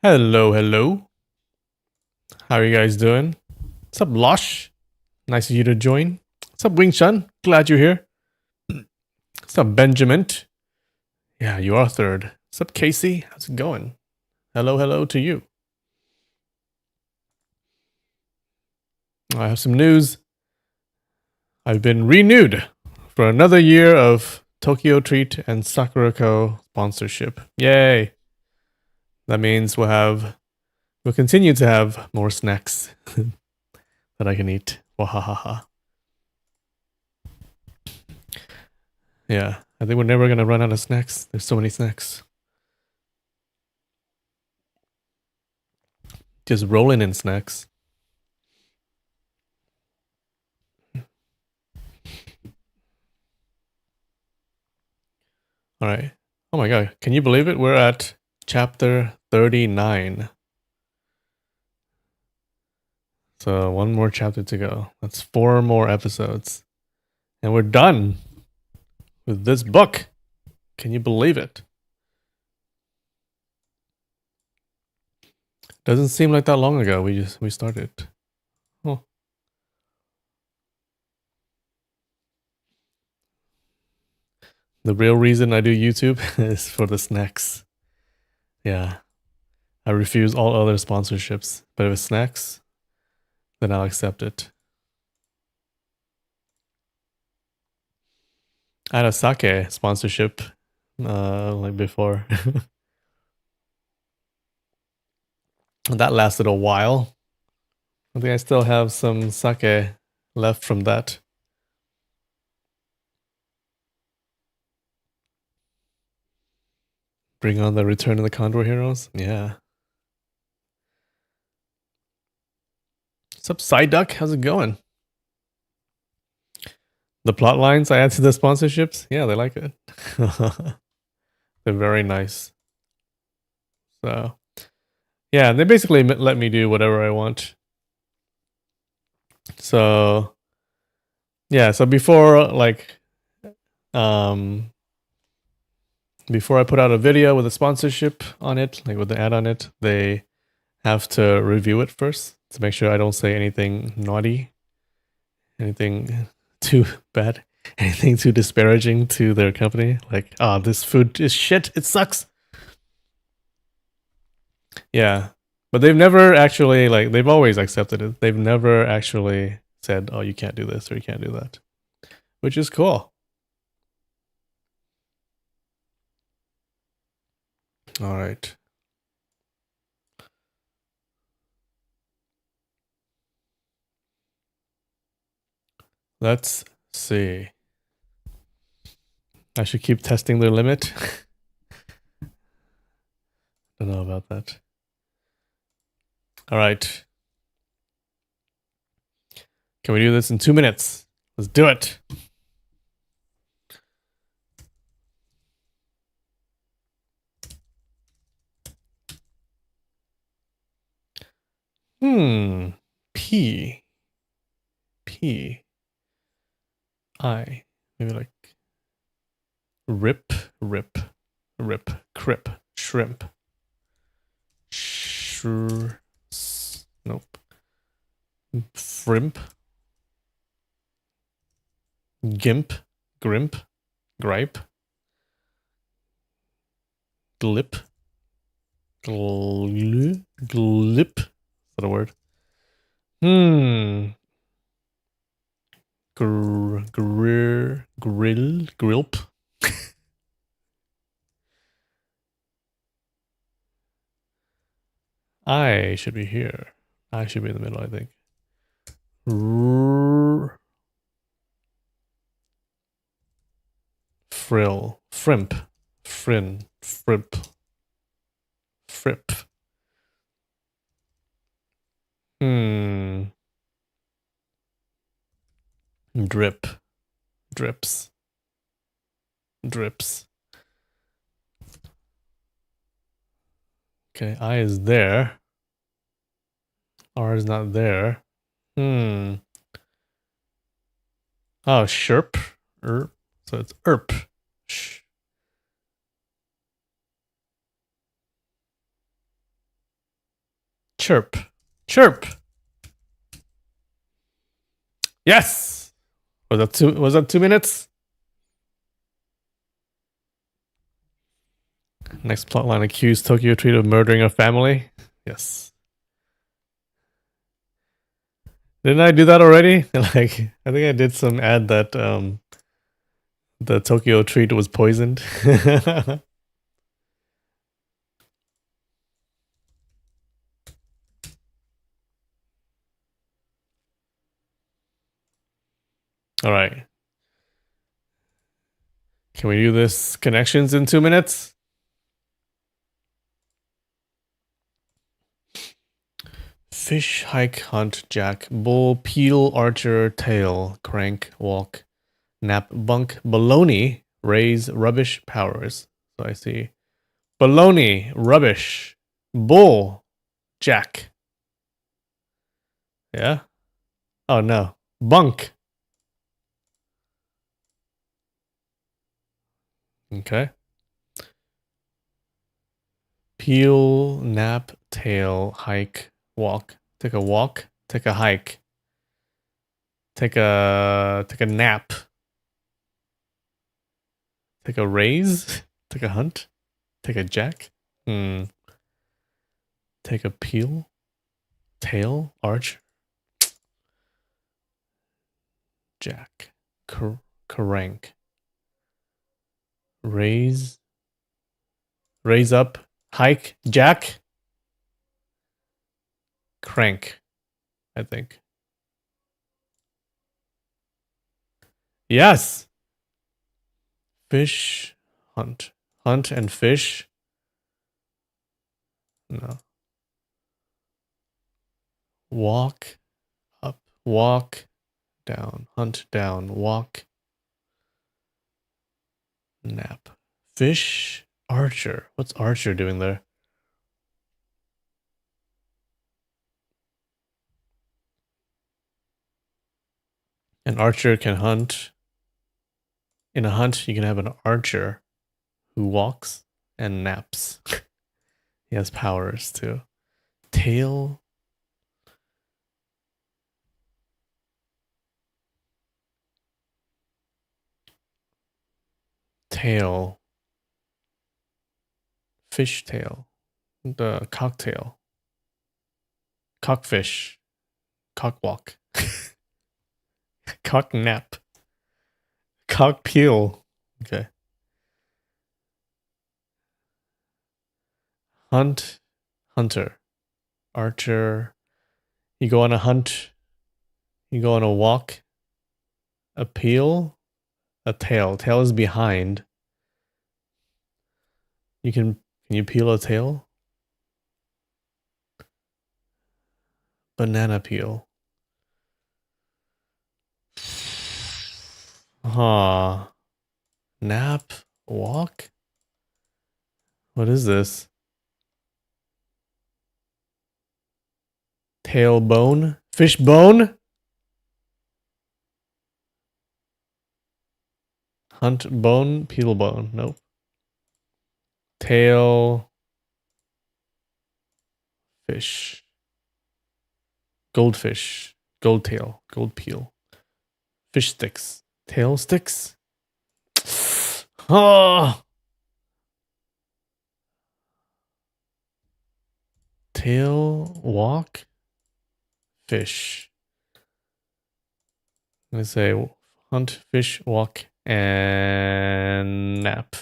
Hello, hello. How are you guys doing? What's up, Losh? Nice of you to join. What's up, Wing Chun? Glad you're here. What's up, Benjamin? Yeah, you are third. What's up, Casey? How's it going? Hello, hello to you. I have some news. I've been renewed for another year of Tokyo Treat and Sakurako sponsorship. Yay! That means we'll continue to have more snacks that I can eat. Wahahaha. Yeah, I think we're never gonna run out of snacks. There's so many snacks. Just rolling in snacks. All right. Oh my god, can you believe it? We're at chapter 39. So one more chapter to go. That's 4 more episodes. And we're done with this book. Can you believe it? Doesn't seem like that long ago we started. Oh. The real reason I do YouTube is for the snacks. Yeah. I refuse all other sponsorships, but if it's snacks, then I'll accept it. I had a sake sponsorship like before. That lasted a while. I think I still have some sake left from that. Bring on the return of the Condor Heroes? Yeah. What's up, Psyduck? How's it going? The plot lines I add to the sponsorships? Yeah, they like it. They're very nice. So, yeah, they basically let me do whatever I want. So, yeah, so before before I put out a video with a sponsorship on it, like with the ad on it, they have to review it first to make sure I don't say anything naughty, anything too bad, anything too disparaging to their company. Like, oh, this food is shit. It sucks. Yeah. But they've never actually, like, they've always accepted it. They've never actually said, oh, you can't do this or you can't do that, which is cool. All right. Let's see. I should keep testing their limit. Don't know about that. All right. Can we do this in 2 minutes? Let's do it. P. P. I. Maybe like rip, crip, shrimp. Nope. Frimp. Gimp. Grimp. Gripe. Glip. Glip. Is that a word? Grilp. I should be here. I should be in the middle, I think. Frill. Frimp. Frin. Frip. Frip. Drip. Drips. Drips. Okay, I is there. R is not there. Oh, sherp. Erp. So it's erp. Shh. Chirp. Chirp. Yes. Was that 2 minutes? Next plotline accused Tokyo Treat of murdering a family. Yes. Didn't I do that already? Like, I think I did some ad that the Tokyo Treat was poisoned. All right. Can we do this connections in 2 minutes? Fish, hike, hunt, jack, bull, peel, archer, tail, crank, walk, nap, bunk, baloney, raise, rubbish, powers. So I see baloney, rubbish, bull, jack. Yeah? Oh no. Bunk. Okay. Peel, nap, tail, hike, walk. Take a walk, take a hike. Take a nap. Take a raise, take a hunt, take a jack. Take a peel, tail, arch, jack, crank, raise, raise up, hike, jack, crank, I think. Yes. Fish, hunt. Hunt and fish. No. Walk up, walk down, hunt down, walk, nap. Fish, archer. What's archer doing there? An archer can hunt. In a hunt, you can have an archer who walks and naps. He has powers too. Tail. Tail. Fish tail. The cocktail. Cockfish. Cockwalk. Cock nap. Cock peel. Okay. Hunt. Hunter. Archer. You go on a hunt. You go on a walk. A peel. A tail. Tail is behind. Can you peel a tail? Banana peel. Huh. Nap. Walk? What is this? Tailbone? Fish bone? Hunt bone? Peel bone? Nope. Tail. Fish. Goldfish. Gold tail. Gold peel. Fish sticks. Tail sticks? Oh! Tail. Walk. Fish. I'm gonna say hunt, fish, walk, and nap.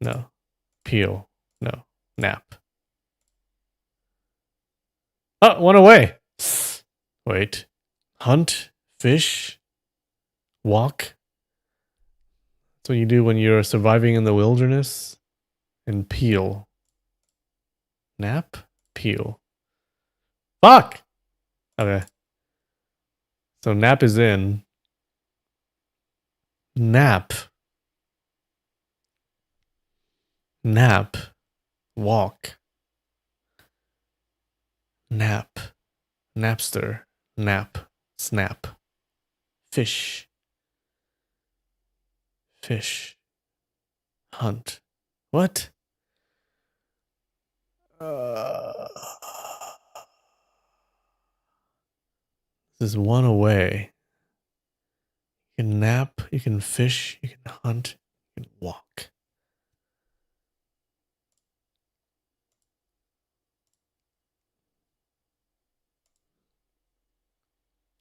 No. Peel. No. Nap. Oh, one away. Wait. Hunt, fish, walk. That's what you do when you're surviving in the wilderness. And peel. Nap? Peel. Fuck! Okay. So nap is in. Nap. Nap. Walk. Nap. Napster. Nap. Snap. Fish. Fish. Hunt. What? This is one away. You can nap, you can fish, you can hunt, you can walk.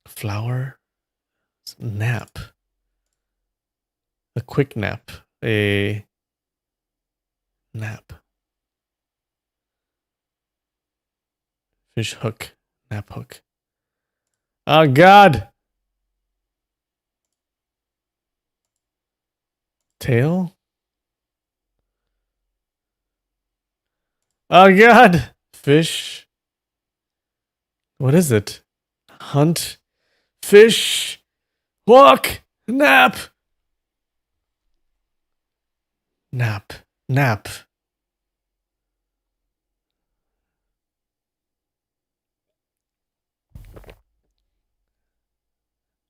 Flower, nap. A quick nap. A nap. Fish hook. Nap hook. Oh, God. Tail? Oh, God. Fish. What is it? Hunt. Fish. Walk. Nap. Nap. Nap.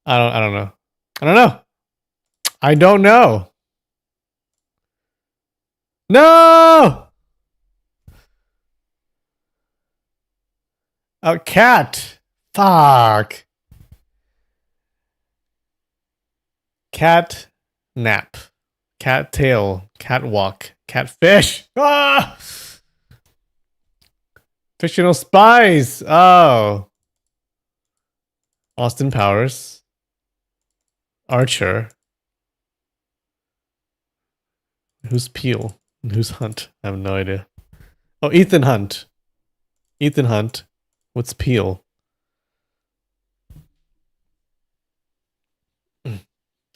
I don't know. I don't know. I don't know. No! A cat. Fuck. Cat nap. Cat tail. Cat walk. Catfish. Ah! Fictional spies. Oh. Austin Powers. Archer. Who's Peel? And who's Hunt? I have no idea. Oh, Ethan Hunt. Ethan Hunt. What's Peel?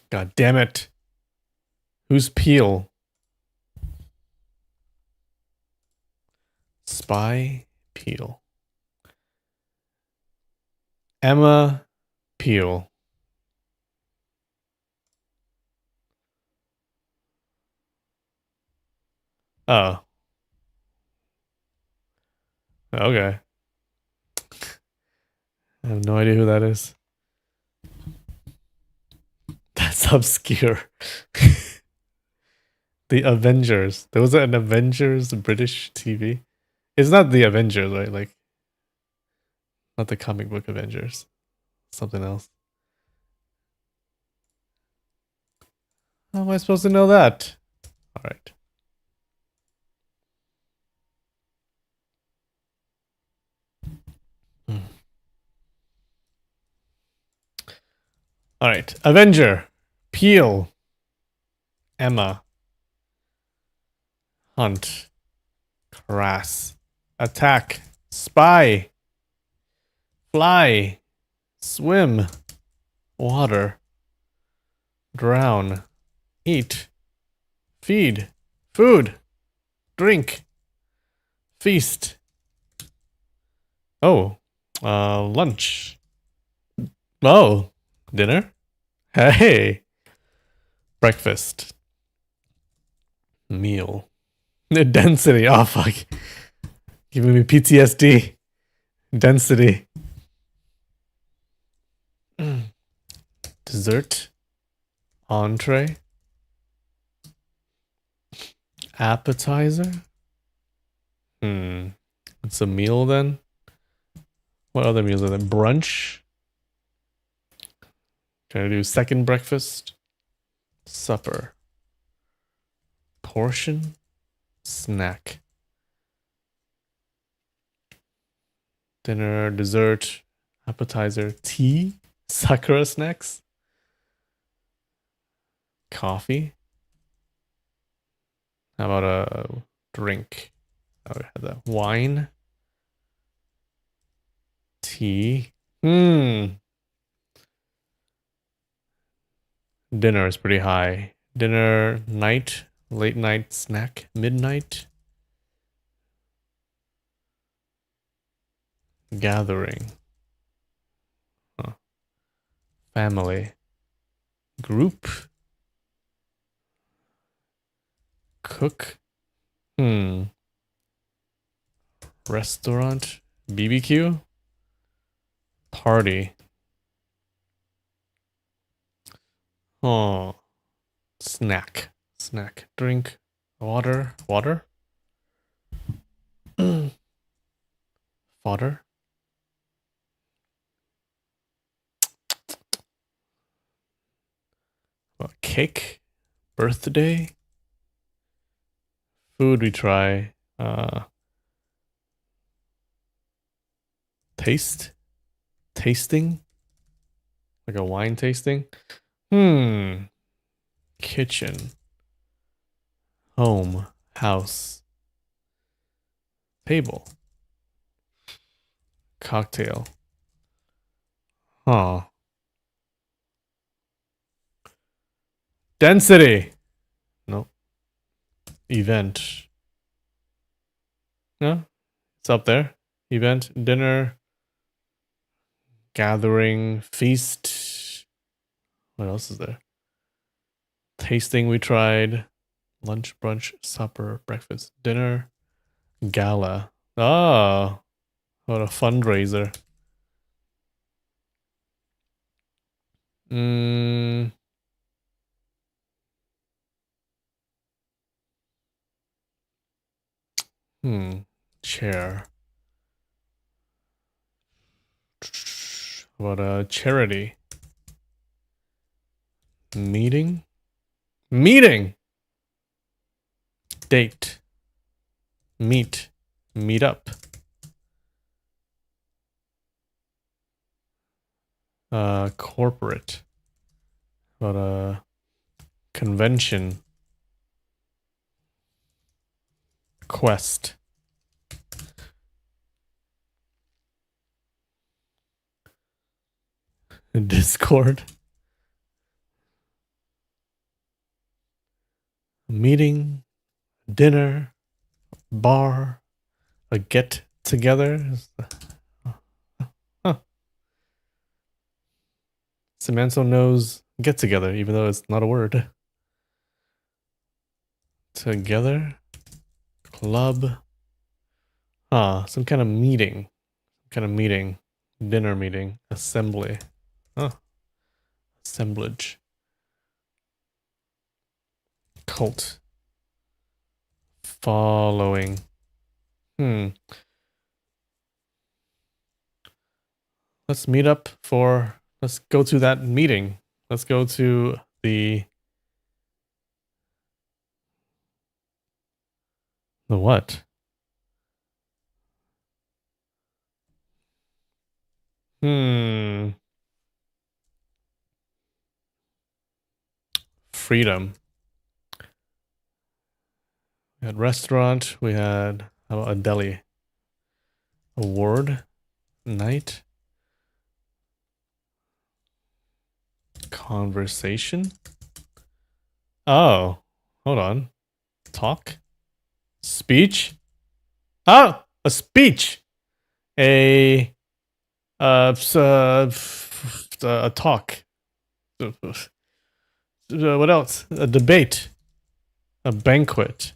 God damn it. Who's Peel? Spy Peel. Emma Peel. Oh. Okay. I have no idea who that is. That's obscure. The Avengers. There was an Avengers British TV. It's not the Avengers, right? Like, not the comic book Avengers. Something else. How am I supposed to know that? All right. All right. Avenger. Peel. Emma. Hunt. Crass. Attack. Spy. Fly. Swim. Water. Drown. Eat. Feed. Food. Drink. Feast. Oh. Lunch. Oh. Dinner? Hey. Breakfast. Meal. Density. Oh, fuck. Giving me PTSD. Density. Dessert. Entree. Appetizer. It's a meal then. What other meals are there? Brunch. Can I do second breakfast? Supper. Portion. Snack. Dinner, dessert, appetizer, tea, sakura snacks, coffee. How about a drink? Oh, we had that. Wine. Tea. Dinner is pretty high. Dinner, night, late night snack, midnight. Gathering. Huh. Family. Group. Cook. Restaurant. BBQ. Party. Oh. Snack. Snack. Drink. Water. Water. Fodder. Cake, birthday, food we try, tasting, like a wine tasting. Kitchen, home, house, table, cocktail. Huh. Density. Nope. Event. No, it's up there. Event, dinner, gathering, feast. What else is there? Tasting we tried. Lunch, brunch, supper, breakfast, dinner, gala. Oh, what a fundraiser. Chair. What a charity. Meeting? Meeting! Date. Meet. Meet up. Corporate. What a convention. Quest. Discord. Meeting. Dinner. Bar. A get together. Huh. Samantha knows get together, even though it's not a word. Together. Club. Some kind of meeting. Dinner meeting. Assembly. Assemblage. Cult. Following. Let's meet up for... Let's go to that meeting. Let's go to the... The what? Freedom. We had restaurant. We had a deli. Award. Night. Conversation. Oh, hold on. Talk. Speech. Oh, a speech. A talk. What else? A debate. A banquet.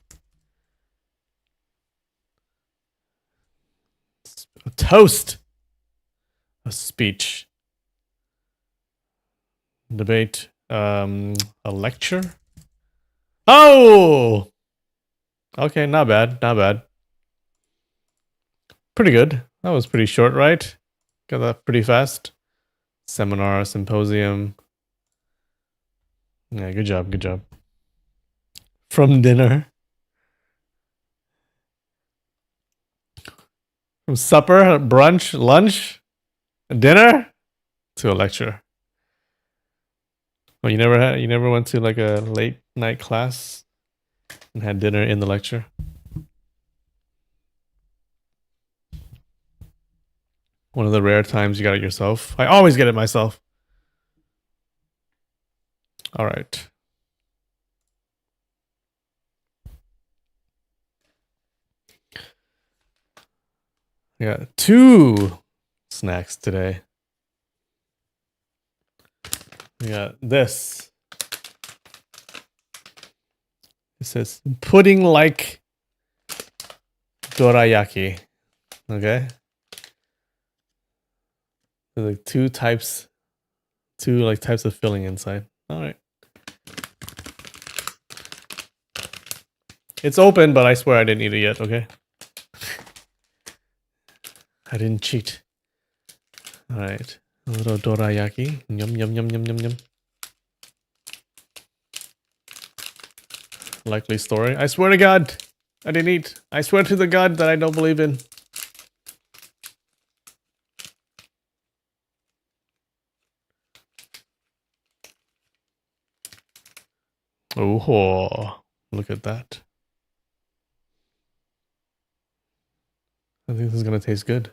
A toast. A speech. Debate. A lecture. Oh! Okay, not bad. Not bad. Pretty good. That was pretty short, right? Got that pretty fast. Seminar, symposium. Yeah, good job, good job. From dinner. From supper, brunch, lunch, dinner to a lecture. Well, you never went to like a late night class and had dinner in the lecture? One of the rare times you got it yourself. I always get it myself. All right. I got 2 snacks today. We got this. It says pudding like dorayaki. Okay. There's like 2 types of filling inside. All right. It's open, but I swear I didn't eat it yet, okay? I didn't cheat. All right. A little dorayaki. Yum, yum, yum, yum, yum, yum. Likely story. I swear to God, I didn't eat. I swear to the God that I don't believe in. Oh, look at that. I think this is gonna taste good.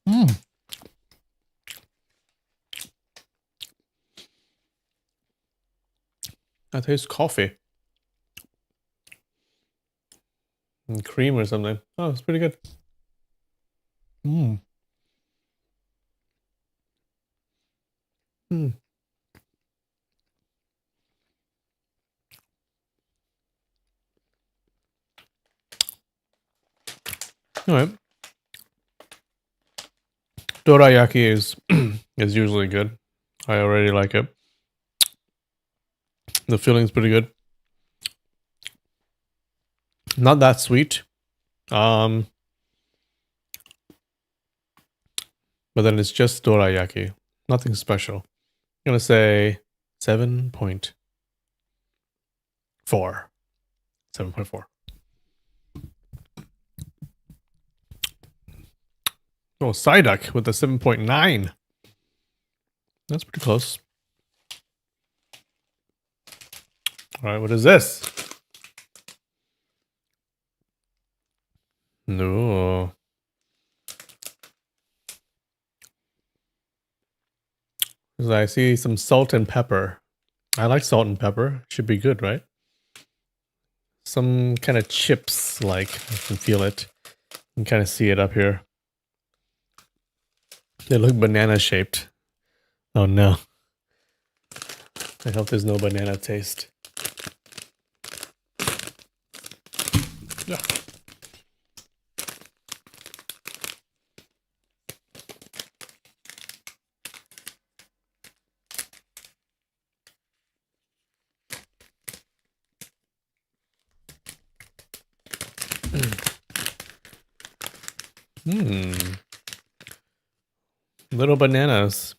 Mmm. That tastes coffee. And cream or something. Oh, it's pretty good. Mmm. Mmm. Alright. Dorayaki is is usually good. I already like it. The filling's pretty good. Not that sweet. But then it's just dorayaki. Nothing special. I'm gonna say 7.4. 7.4. Oh, Psyduck with a 7.9. That's pretty close. Alright, what is this? No. I see some salt and pepper. I like salt and pepper. Should be good, right? Some kind of chips, like. I can feel it. You can kind of see it up here. They look banana shaped. Oh no. I hope there's no banana taste. Yeah. Mmm. Little bananas.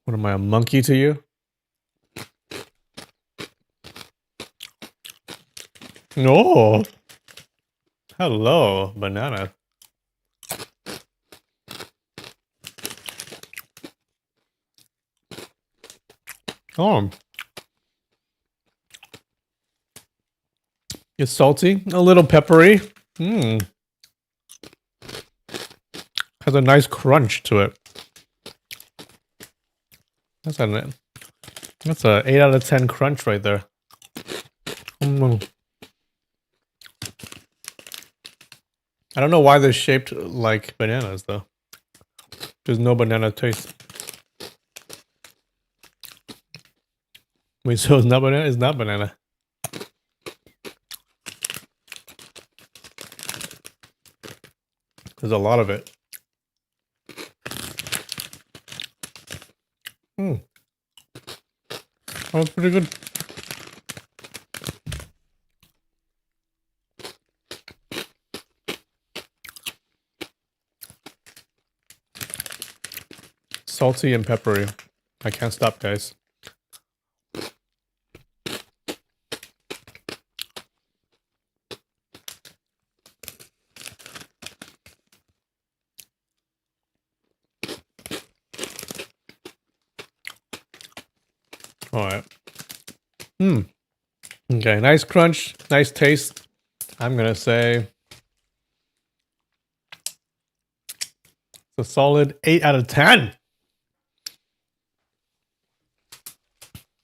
What am I, a monkey to you? Oh. Hello, banana. Oh. It's salty, a little peppery. Mmm. Has a nice crunch to it. That's a 8 out of 10 crunch right there. Mm. I don't know why they're shaped like bananas though. There's no banana taste. Wait, so it's not banana? It's not banana. There's a lot of it. Mm. Oh, it's pretty good. Salty and peppery. I can't stop, guys. Alright. Hmm. Okay, nice crunch, nice taste. I'm gonna say it's a solid 8 out of 10.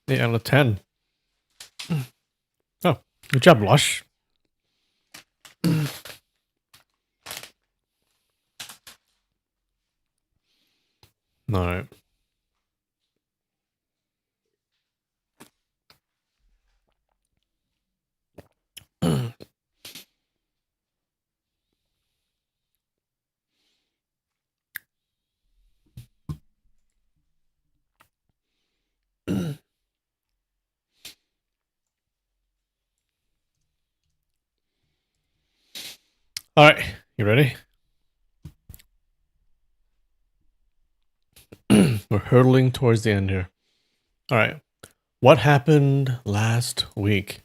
8 out of 10. Oh, good job, Lush. Alright. All right, you ready? We're hurtling towards the end here. All right. What happened last week?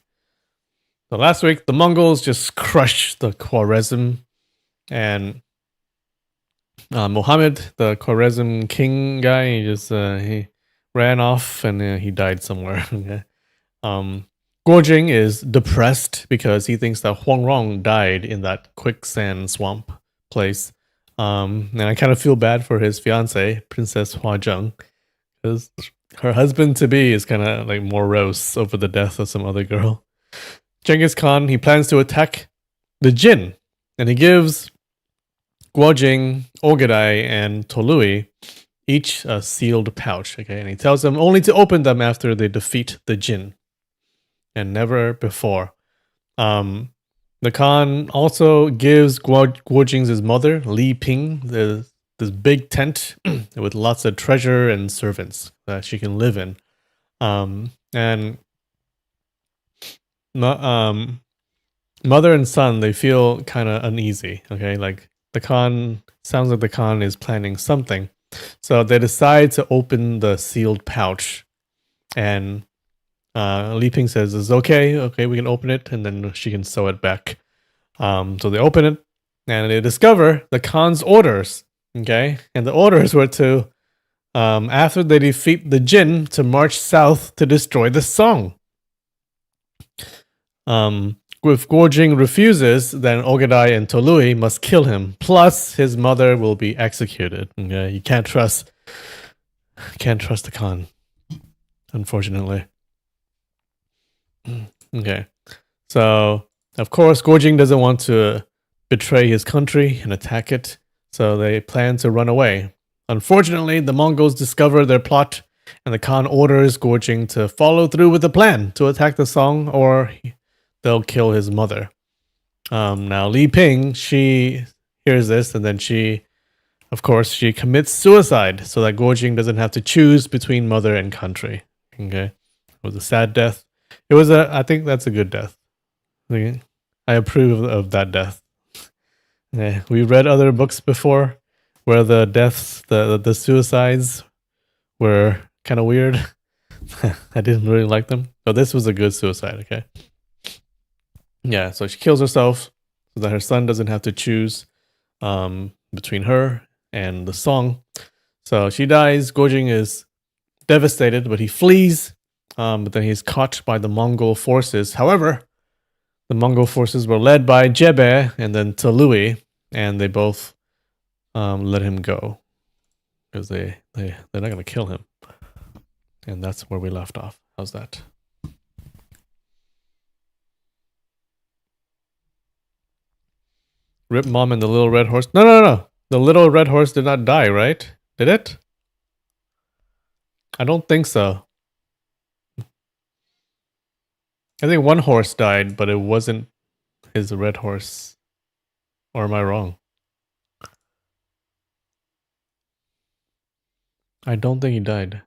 So last week, the Mongols just crushed the Khwarezm, and Mohammed, the Khwarezm king guy, he ran off and he died somewhere. Okay. Um, Guojing is depressed because he thinks that Huang Rong died in that quicksand swamp place. And I kind of feel bad for his fiance, Princess Hua Zheng, because her husband to be is kind of like morose over the death of some other girl. Genghis Khan, he plans to attack the Jin, and he gives Guojing, Ogadai, and Tolui each a sealed pouch. Okay, and he tells them only to open them after they defeat the Jin, and never before. Um, the Khan also gives Guojing's mother, Li Ping, this big tent with lots of treasure and servants that she can live in. And mother and son, they feel kind of uneasy. Okay, like the Khan sounds like the Khan is planning something, so they decide to open the sealed pouch, and Li Ping says, "It's okay, we can open it," and then she can sew it back. So they open it, and they discover the Khan's orders. Okay, and the orders were to, after they defeat the Jin, to march south to destroy the Song. If Guojing refuses, then Ogadai and Tolui must kill him. Plus, his mother will be executed. Okay, you can't trust the Khan, unfortunately. Okay, so of course Guojing doesn't want to betray his country and attack it, so they plan to run away. Unfortunately, the Mongols discover their plot, and the Khan orders Guojing to follow through with the plan to attack the Song, or they'll kill his mother. Now Li Ping, she hears this, and then she commits suicide so that Guojing doesn't have to choose between mother and country. Okay, it was a sad death. I think that's a good death. I approve of that death. Yeah, we read other books before where the deaths, the suicides were kind of weird. I didn't really like them, but this was a good suicide. Okay. Yeah, so she kills herself so that her son doesn't have to choose between her and the Song. So she dies. Guojing is devastated, but he flees. But then he's caught by the Mongol forces. However, the Mongol forces were led by Jebe and then Tolui, and they both let him go because they're not going to kill him. And that's where we left off. How's that? Rip Mom and the Little Red Horse. No. The Little Red Horse did not die, right? Did it? I don't think so. I think one horse died, but it wasn't his red horse. Or am I wrong? I don't think he died.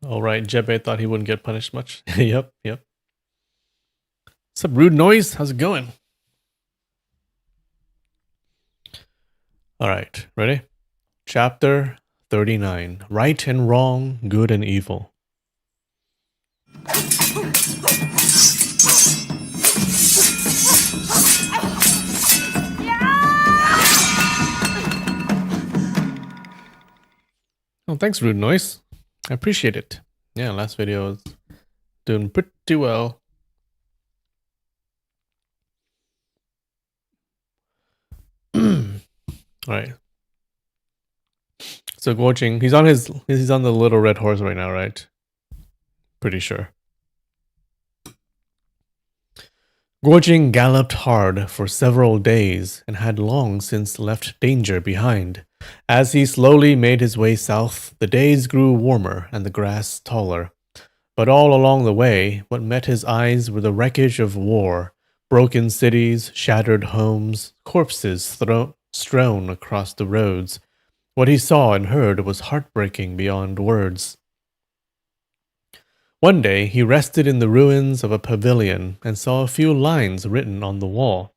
All right, Jebe thought he wouldn't get punished much. Yep. What's up, Rude Noise? How's it going? All right, ready? Chapter 39. Right and Wrong, Good and Evil. Oh, thanks, Rude Noise. I appreciate it. Yeah, last video was doing pretty well. All right. So Guojing, he's on the little red horse right now, right? Pretty sure. Guojing galloped hard for several days and had long since left danger behind. As he slowly made his way south, the days grew warmer and the grass taller. But all along the way, what met his eyes were the wreckage of war, broken cities, shattered homes, corpses strewn across the roads. What he saw and heard was heartbreaking beyond words. One day he rested in the ruins of a pavilion and saw a few lines written on the wall.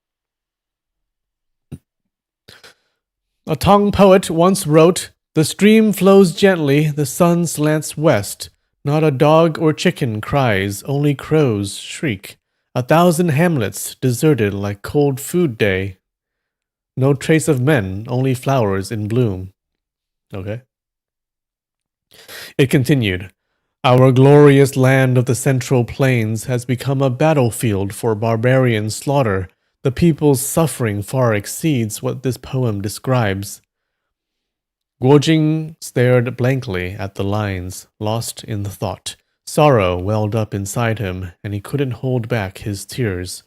A Tang poet once wrote, "The stream flows gently, the sun slants west. Not a dog or chicken cries, only crows shriek. 1,000 hamlets deserted like cold food day. No trace of men, only flowers in bloom." Okay. It continued. Our glorious land of the Central Plains has become a battlefield for barbarian slaughter. The people's suffering far exceeds what this poem describes. Guojing stared blankly at the lines, lost in thought. Sorrow welled up inside him, and he couldn't hold back his tears.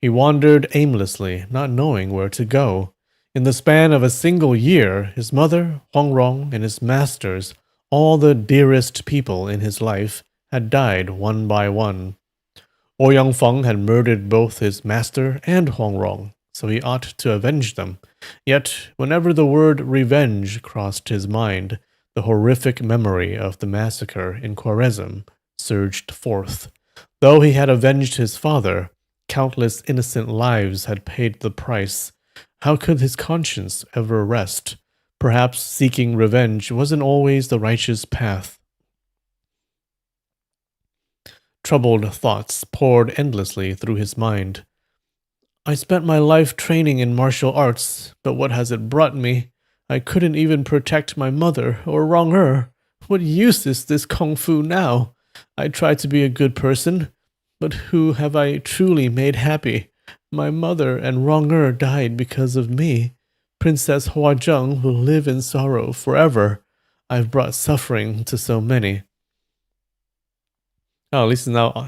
He wandered aimlessly, not knowing where to go. In the span of a single year, his mother, Huangrong, and his masters, all the dearest people in his life, had died one by one. Ouyang Feng had murdered both his master and Huangrong, so he ought to avenge them. Yet, whenever the word revenge crossed his mind, the horrific memory of the massacre in Khwarezm surged forth. Though he had avenged his father, countless innocent lives had paid the price. How could his conscience ever rest? Perhaps seeking revenge wasn't always the righteous path. Troubled thoughts poured endlessly through his mind. I spent my life training in martial arts, but what has it brought me? I couldn't even protect my mother or wrong her. What use is this kung fu now? I tried to be a good person, but who have I truly made happy? My mother and wronger died because of me. Princess Huazheng will live in sorrow forever. I've brought suffering to so many. Oh, at least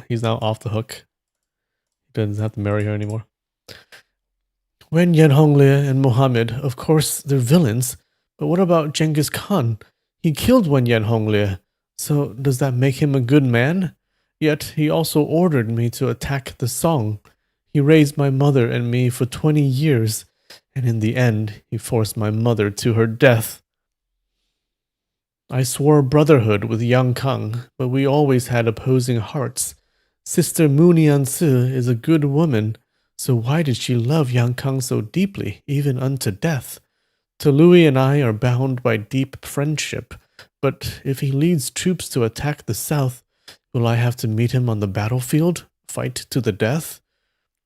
he's now off the hook. He doesn't have to marry her anymore. Wen Yanhonglie and Mohammed, of course, they're villains. But what about Genghis Khan? He killed Wen Yanhonglie. So does that make him a good man? Yet he also ordered me to attack the Song. He raised my mother and me for 20 years, and in the end, he forced my mother to her death. I swore brotherhood with Yang Kang, but we always had opposing hearts. Sister Mu Nianci is a good woman, so why did she love Yang Kang so deeply, even unto death? Tolui and I are bound by deep friendship, but if he leads troops to attack the south, will I have to meet him on the battlefield, fight to the death?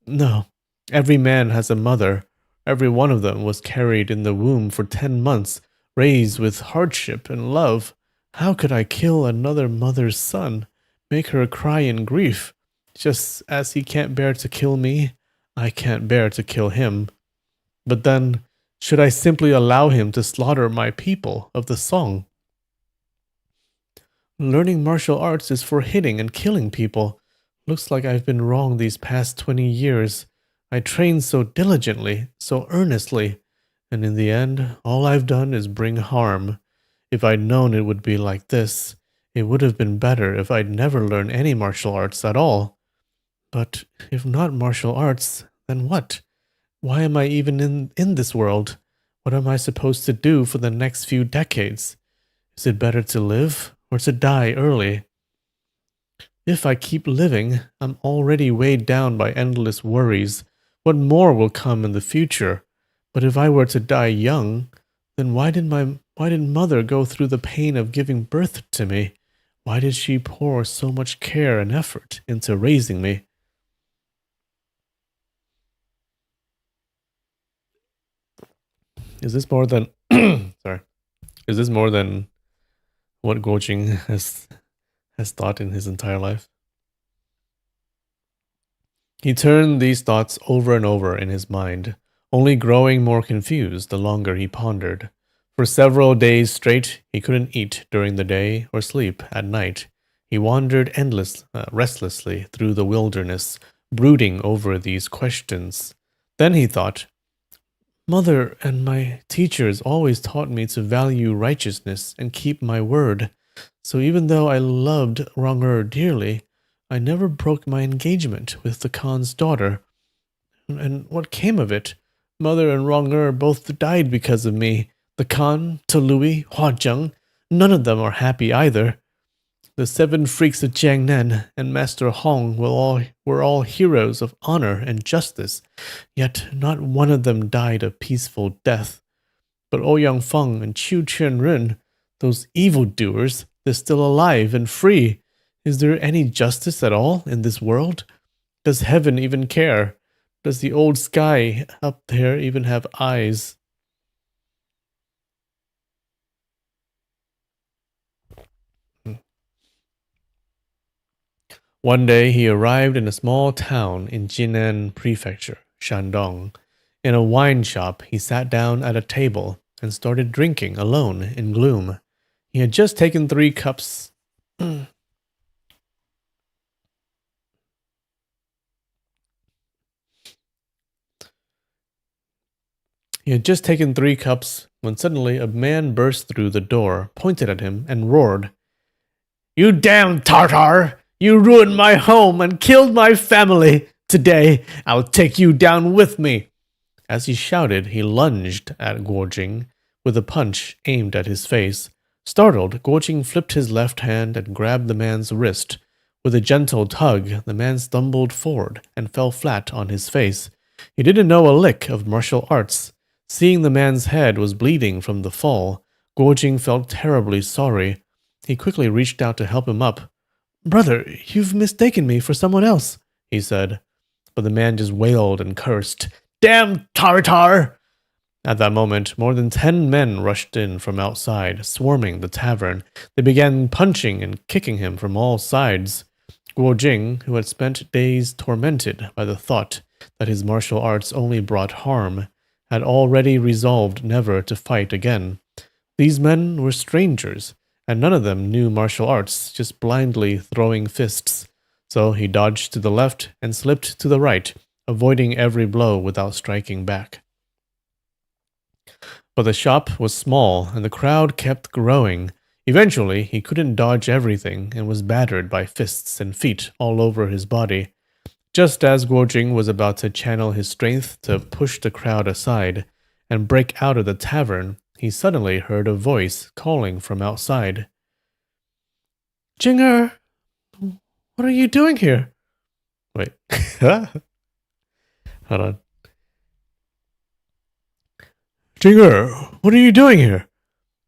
No, every man has a mother. Every one of them was carried in the womb for 10 months, raised with hardship and love. How could I kill another mother's son, make her cry in grief? Just as he can't bear to kill me, I can't bear to kill him. But then, should I simply allow him to slaughter my people of the Song? Learning martial arts is for hitting and killing people. Looks like I've been wrong these past 20 years. I trained so diligently, so earnestly, and in the end, all I've done is bring harm. If I'd known it would be like this, it would have been better if I'd never learned any martial arts at all. But if not martial arts, then what? Why am I even in this world? What am I supposed to do for the next few decades? Is it better to live or to die early? If I keep living, I'm already weighed down by endless worries. What more will come in the future? But if I were to die young, then why did mother go through the pain of giving birth to me? Why did she pour so much care and effort into raising me? Is this more than sorry? Is this more than what Guojing has thought in his entire life? He turned these thoughts over and over in his mind, only growing more confused the longer he pondered. For several days straight, he couldn't eat during the day or sleep at night. He wandered restlessly through the wilderness, brooding over these questions. Then he thought, Mother and my teachers always taught me to value righteousness and keep my word. So even though I loved Ronger dearly, I never broke my engagement with the Khan's daughter. And what came of it? Mother and Ronger both died because of me. The Khan, Tolui, Huazheng, none of them are happy either. The 7 freaks of Jiangnan and Master Hong were all heroes of honor and justice, yet not one of them died a peaceful death. But Ouyang Feng and Chu Qianren, those evildoers, they're still alive and free. Is there any justice at all in this world? Does heaven even care? Does the old sky up there even have eyes? One day he arrived in a small town in Jinan Prefecture, Shandong. In a wine shop, he sat down at a table and started drinking alone in gloom. He had just taken 3 cups. He had just taken 3 cups when suddenly a man burst through the door, pointed at him, and roared, "You damn Tartar! You ruined my home and killed my family! Today, I'll take you down with me!" As he shouted, he lunged at Guojing with a punch aimed at his face. Startled, Guojing flipped his left hand and grabbed the man's wrist. With a gentle tug, the man stumbled forward and fell flat on his face. He didn't know a lick of martial arts. Seeing the man's head was bleeding from the fall, Guojing felt terribly sorry. He quickly reached out to help him up. "Brother, you've mistaken me for someone else," he said. But the man just wailed and cursed. "Damn Tartar!" At that moment, more than 10 men rushed in from outside, swarming the tavern. They began punching and kicking him from all sides. Guojing, who had spent days tormented by the thought that his martial arts only brought harm, had already resolved never to fight again. These men were strangers, and none of them knew martial arts, just blindly throwing fists. So he dodged to the left and slipped to the right, avoiding every blow without striking back. But the shop was small, and the crowd kept growing. Eventually, he couldn't dodge everything and was battered by fists and feet all over his body. Just as Guojing was about to channel his strength to push the crowd aside and break out of the tavern, he suddenly heard a voice calling from outside. "Jing'er, what are you doing here?" Wait. Hold on. "Jing'er, what are you doing here?"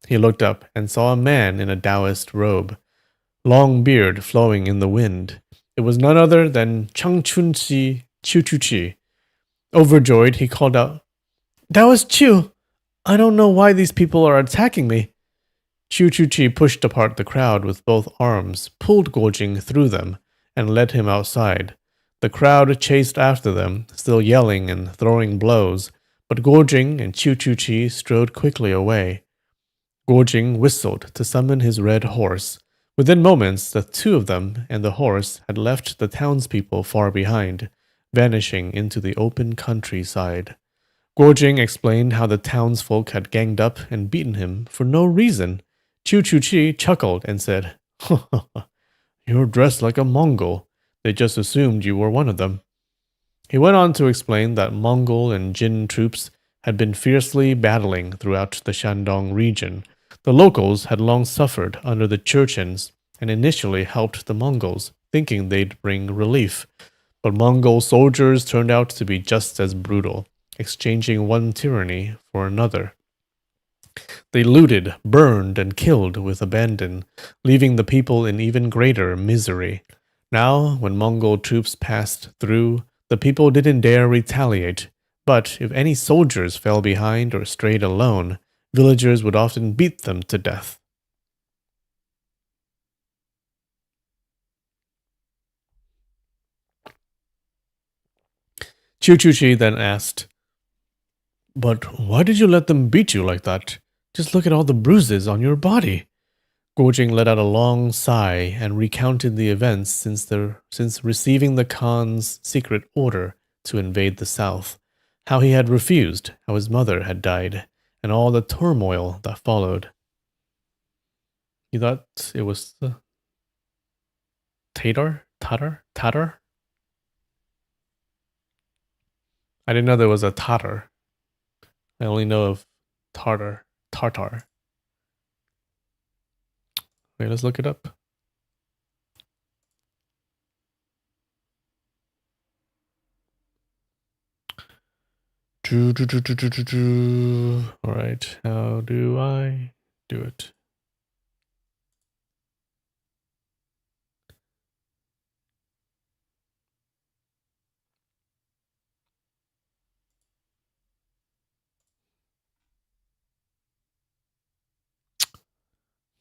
He looked up and saw a man in a Taoist robe, long beard flowing in the wind. It was none other than Changchunchi Chuchuchi. Overjoyed, he called out, "Taoist Chu, I don't know why these people are attacking me." Chuchuchi pushed apart the crowd with both arms, pulled Guojing through them, and led him outside. The crowd chased after them, still yelling and throwing blows, but Guojing and Chuchuchi strode quickly away. Guojing whistled to summon his red horse. Within moments, the 2 of them and the horse had left the townspeople far behind, vanishing into the open countryside. Guojing explained how the townsfolk had ganged up and beaten him for no reason. Chuchuchi chuckled and said, "You're dressed like a Mongol. They just assumed you were one of them." He went on to explain that Mongol and Jin troops had been fiercely battling throughout the Shandong region. The locals had long suffered under the Churchens and initially helped the Mongols, thinking they'd bring relief. But Mongol soldiers turned out to be just as brutal, exchanging one tyranny for another. They looted, burned, and killed with abandon, leaving the people in even greater misery. Now, when Mongol troops passed through, the people didn't dare retaliate. But if any soldiers fell behind or strayed alone, villagers would often beat them to death. Chuchuchi then asked, "But why did you let them beat you like that? Just look at all the bruises on your body." Guojing let out a long sigh and recounted the events since receiving the Khan's secret order to invade the south, how he had refused, how his mother had died, and all the turmoil that followed. You thought it was the Tatar? Tatar? Tatar? I didn't know there was a Tatar. I only know of Tartar. Tartar. Wait, let's look it up. Alright, how do I do it?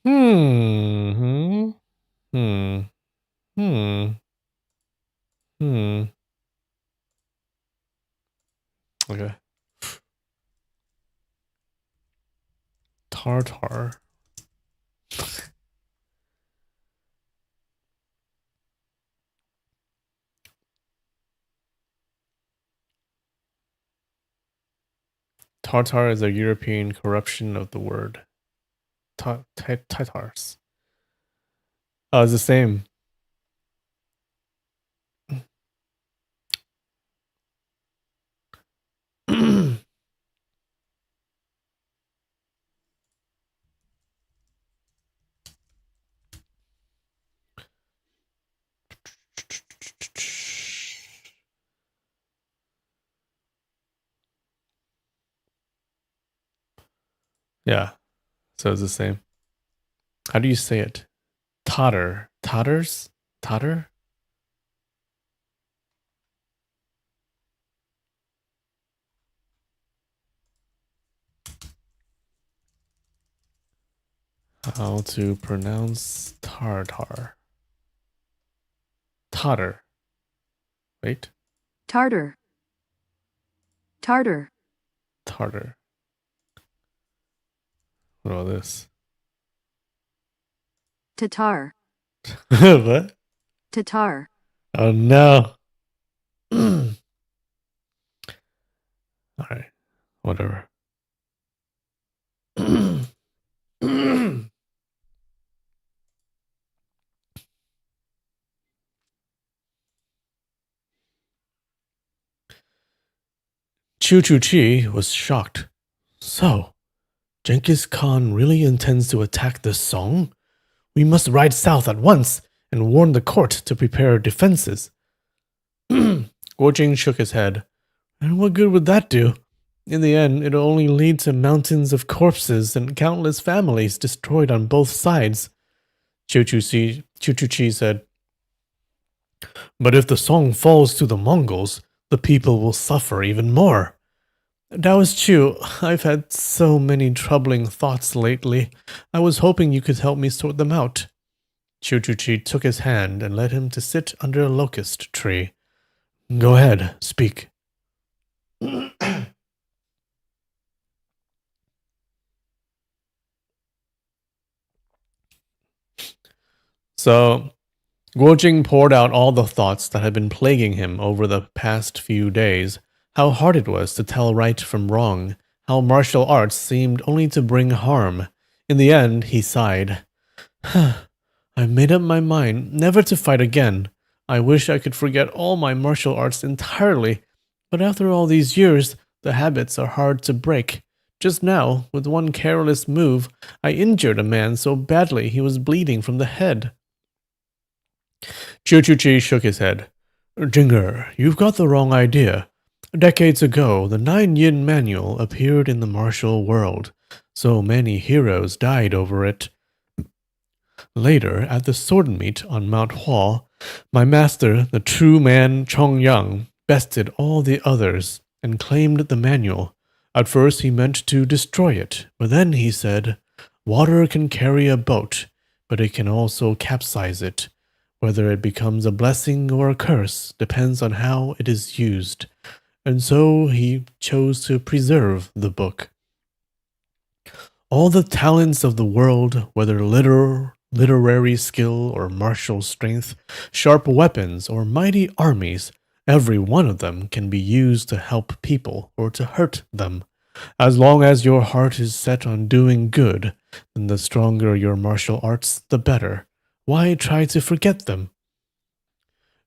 Hmm. Hmm. Hmm. Hmm. Okay. Tartar. Tartar is a European corruption of the word. Tatars. Oh, it's the same. Yeah, so it's the same. How do you say it? Totter. Totters? Totter? How to pronounce tartar? Totter. Wait. Tartar. Tartar. Tartar. What about this? Tatar. What? Tatar. Oh no. Alright, whatever. Chu Chu Chi was shocked. So, Genghis Khan really intends to attack this song? We must ride south at once and warn the court to prepare defenses. Guo Jing shook his head. And what good would that do? In the end, it'll only lead to mountains of corpses and countless families destroyed on both sides. Chu Chu Chi said, but if the song falls to the Mongols, the people will suffer even more. Taoist Chu, I've had so many troubling thoughts lately. I was hoping you could help me sort them out. Chu Chu Chi took his hand and led him to sit under a locust tree. Go ahead, speak. So, Guojing poured out all the thoughts that had been plaguing him over the past few days. How hard it was to tell right from wrong. How martial arts seemed only to bring harm. In the end, he sighed. I've made up my mind never to fight again. I wish I could forget all my martial arts entirely, but after all these years, the habits are hard to break. Just now, with one careless move, I injured a man so badly he was bleeding from the head. Chu Chu Chi shook his head. Jinger, you've got the wrong idea. Decades ago, the Nine Yin Manual appeared in the martial world. So many heroes died over it. Later, at the sword meet on Mount Hua, my master, the true man Chong Yang, bested all the others and claimed the manual. At first, he meant to destroy it, but then he said, water can carry a boat, but it can also capsize it. Whether it becomes a blessing or a curse depends on how it is used. And so he chose to preserve the book. All the talents of the world, whether literary skill or martial strength, sharp weapons or mighty armies, every one of them can be used to help people or to hurt them. As long as your heart is set on doing good, then the stronger your martial arts, the better. Why try to forget them?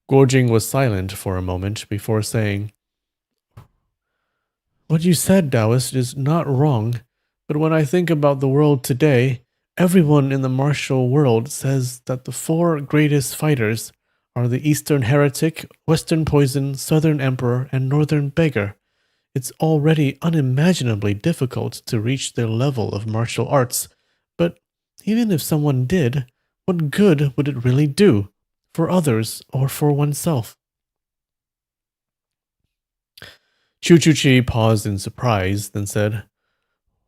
Gorging was silent for a moment before saying, "What you said, Taoist, is not wrong, but when I think about the world today, everyone in the martial world says that the four greatest fighters are the Eastern Heretic, Western Poison, Southern Emperor, and Northern Beggar. It's already unimaginably difficult to reach their level of martial arts, but even if someone did, what good would it really do? For others or for oneself?" Chu Chu Chi paused in surprise, then said,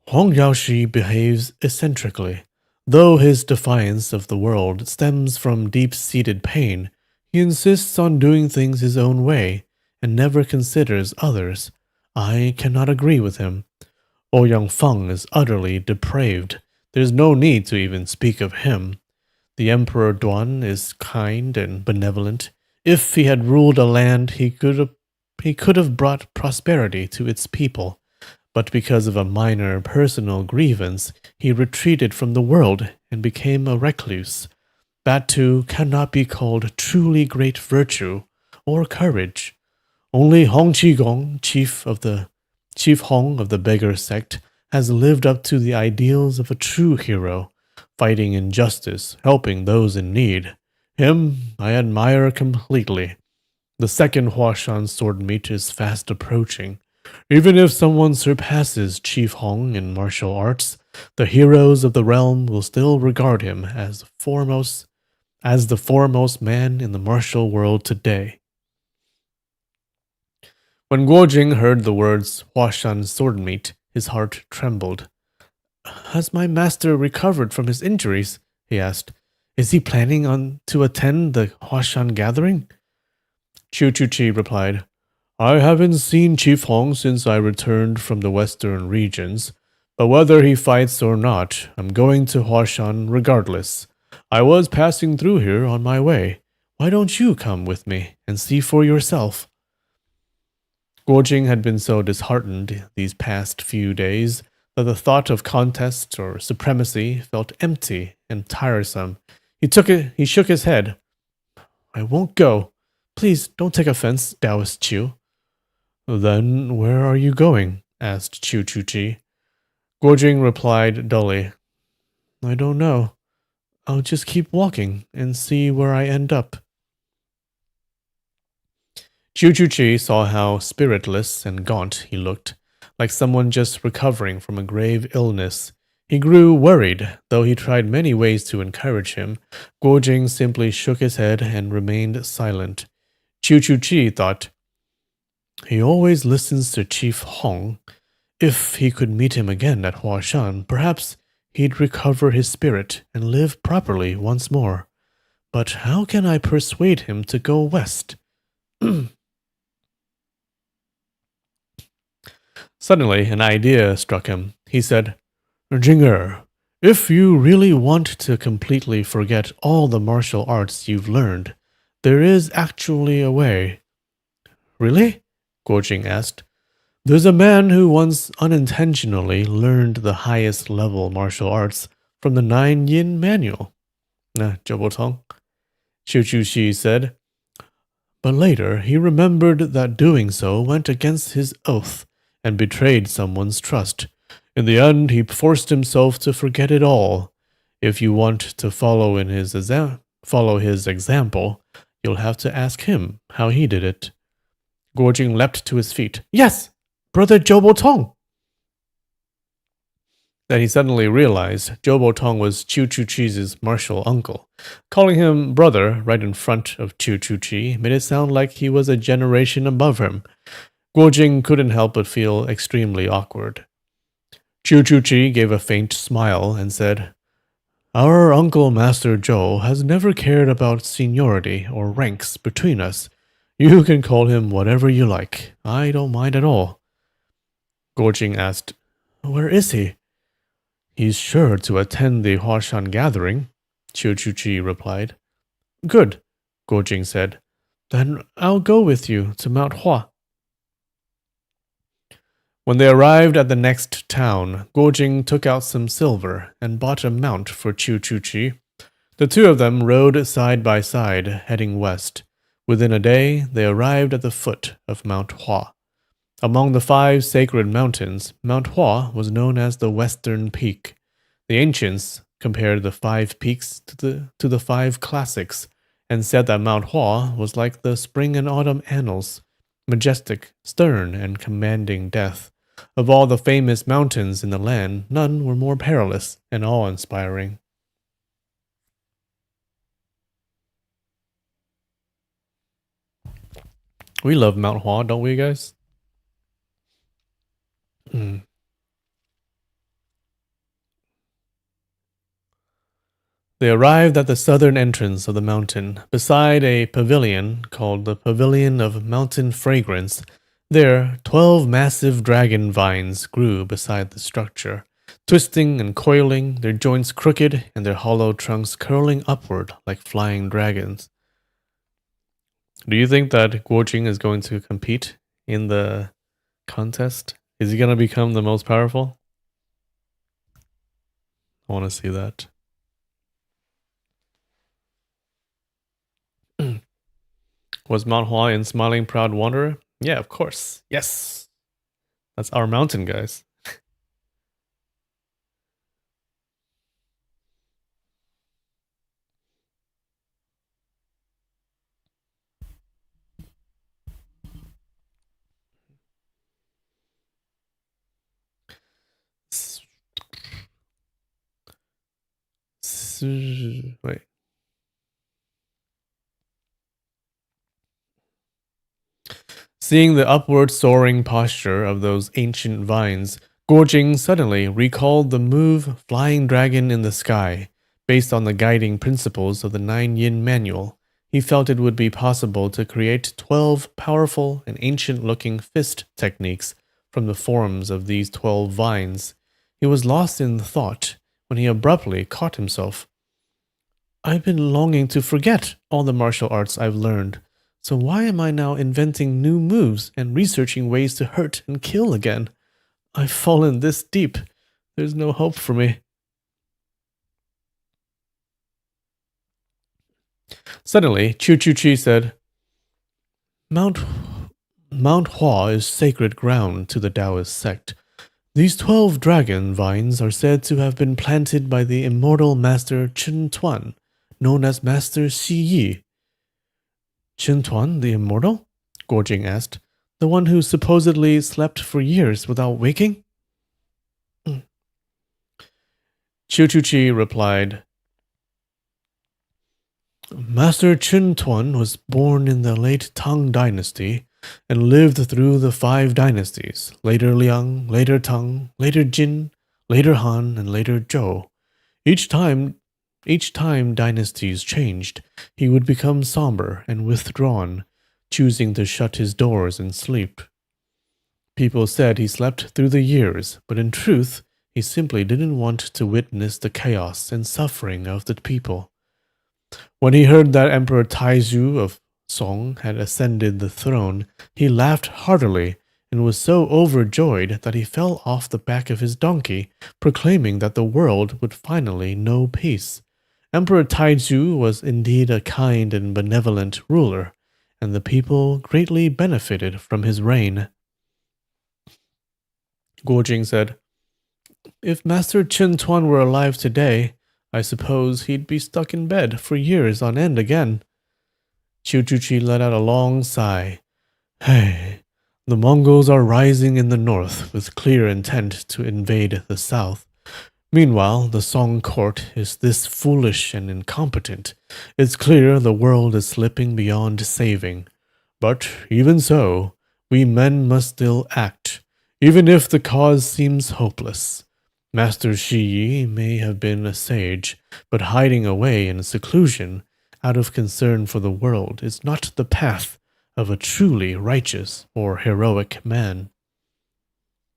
"Huang Yaoshi behaves eccentrically. Though his defiance of the world stems from deep-seated pain, he insists on doing things his own way and never considers others. I cannot agree with him. Ouyang Feng is utterly depraved. There's no need to even speak of him. The Emperor Duan is kind and benevolent. If he had ruled a land, he could have brought prosperity to its people. But because of a minor personal grievance, he retreated from the world and became a recluse. That too cannot be called truly great virtue or courage. Only Hong Qigong, Chief Hong of the beggar sect, has lived up to the ideals of a true hero, fighting injustice, helping those in need. Him I admire completely. The second Huashan sword meet is fast approaching. Even if someone surpasses Chief Hong in martial arts, the heroes of the realm will still regard him as the foremost man in the martial world today." When Guojing heard the words Huashan sword meet, his heart trembled. "Has my master recovered from his injuries?" he asked. "Is he planning on to attend the Huashan gathering?" Chu Chu Chi replied, "I haven't seen Chief Hong since I returned from the western regions, but whether he fights or not, I'm going to Huashan regardless. I was passing through here on my way. Why don't you come with me and see for yourself?" Guojing had been so disheartened these past few days that the thought of contest or supremacy felt empty and tiresome. He shook his head. "I won't go. Please don't take offense, Taoist Chu." "Then where are you going?" asked Chu Chu Chi. Guojing replied dully, "I don't know. I'll just keep walking and see where I end up." Chu Chu Chi saw how spiritless and gaunt he looked, like someone just recovering from a grave illness. He grew worried, though he tried many ways to encourage him. Guojing simply shook his head and remained silent. Chu Chu Chi thought, "He always listens to Chief Hong. If he could meet him again at Huashan, perhaps he'd recover his spirit and live properly once more. But how can I persuade him to go west?" Suddenly, an idea struck him. He said, "Jinger, if you really want to completely forget all the martial arts you've learned, there is actually a way." "Really?" Guojing asked. "There's a man who once unintentionally learned the highest level martial arts from the 9 Yin manual." Jobotong, Chu Chu Shi said. "But later he remembered that doing so went against his oath and betrayed someone's trust. In the end, he forced himself to forget it all. If you want to follow his example, you'll have to ask him how he did it." Guojing leapt to his feet. "Yes! Brother Jobo Tong!" Then he suddenly realized Jobo Tong was Chu Chu Chi's martial uncle. Calling him brother right in front of Chu Chu Chi made it sound like he was a generation above him. Guojing couldn't help but feel extremely awkward. Chu Chu Chi gave a faint smile and said, "Our uncle Master Zhou has never cared about seniority or ranks between us. You can call him whatever you like. I don't mind at all." Guojing asked, "Where is he?" He's sure to attend the Huashan gathering, Qiu Chuchi replied. Good, Guo Jing said. Then I'll go with you to Mount Hua. When they arrived at the next town, Guo Jing took out some silver and bought a mount for Qiu Chuchi. The two of them rode side by side, heading west. Within a day, they arrived at the foot of Mount Hua. Among the 5 sacred mountains, Mount Hua was known as the Western Peak. The ancients compared the 5 peaks to the 5 classics and said that Mount Hua was like the spring and autumn annals, majestic, stern, and commanding death. Of all the famous mountains in the land, none were more perilous and awe-inspiring. We love Mount Hua, don't we, guys? They arrived at the southern entrance of the mountain, beside a pavilion called the Pavilion of Mountain Fragrance. There, 12 massive dragon vines grew beside the structure, twisting and coiling, their joints crooked and their hollow trunks curling upward like flying dragons. Do you think that Guo Jing is going to compete in the contest? Is he going to become the most powerful? I want to see that. Was Mount Hua in Smiling Proud Wanderer? Yeah, of course. Yes. That's our mountain, guys. Wait. Seeing the upward soaring posture of those ancient vines, Guo Jing suddenly recalled the move Flying Dragon in the Sky. Based on the guiding principles of the 9 Yin Manual, he felt it would be possible to create 12 powerful and ancient-looking fist techniques from the forms of these 12 vines. He was lost in thought when he abruptly caught himself. I've been longing to forget all the martial arts I've learned. So why am I now inventing new moves and researching ways to hurt and kill again? I've fallen this deep. There's no hope for me. Suddenly, Chu Chu Chi said, Mount Hua is sacred ground to the Taoist sect. These 12 dragon vines are said to have been planted by the immortal master Chen Tuan, known as Master Xi Yi. Chen Tuan, the immortal? Guo Jing asked. The one who supposedly slept for years without waking? Qiu Chuchi replied, Master Chen Tuan was born in the late Tang dynasty and lived through the 5 dynasties, later Liang, later Tang, later Jin, later Han, and later Zhou. Each time dynasties changed, he would become somber and withdrawn, choosing to shut his doors and sleep. People said he slept through the years, but in truth, he simply didn't want to witness the chaos and suffering of the people. When he heard that Emperor Taizhu of Song had ascended the throne, he laughed heartily and was so overjoyed that he fell off the back of his donkey, proclaiming that the world would finally know peace. Emperor Taizhu was indeed a kind and benevolent ruler, and the people greatly benefited from his reign. Guo Jing said, If Master Chen Tuan were alive today, I suppose he'd be stuck in bed for years on end again. Qiu Chuchi let out a long sigh. Hey, the Mongols are rising in the north with clear intent to invade the south. Meanwhile, the Song court is this foolish and incompetent. It's clear the world is slipping beyond saving. But even so, we men must still act, even if the cause seems hopeless. Master Shi Yi may have been a sage, but hiding away in seclusion, out of concern for the world, is not the path of a truly righteous or heroic man.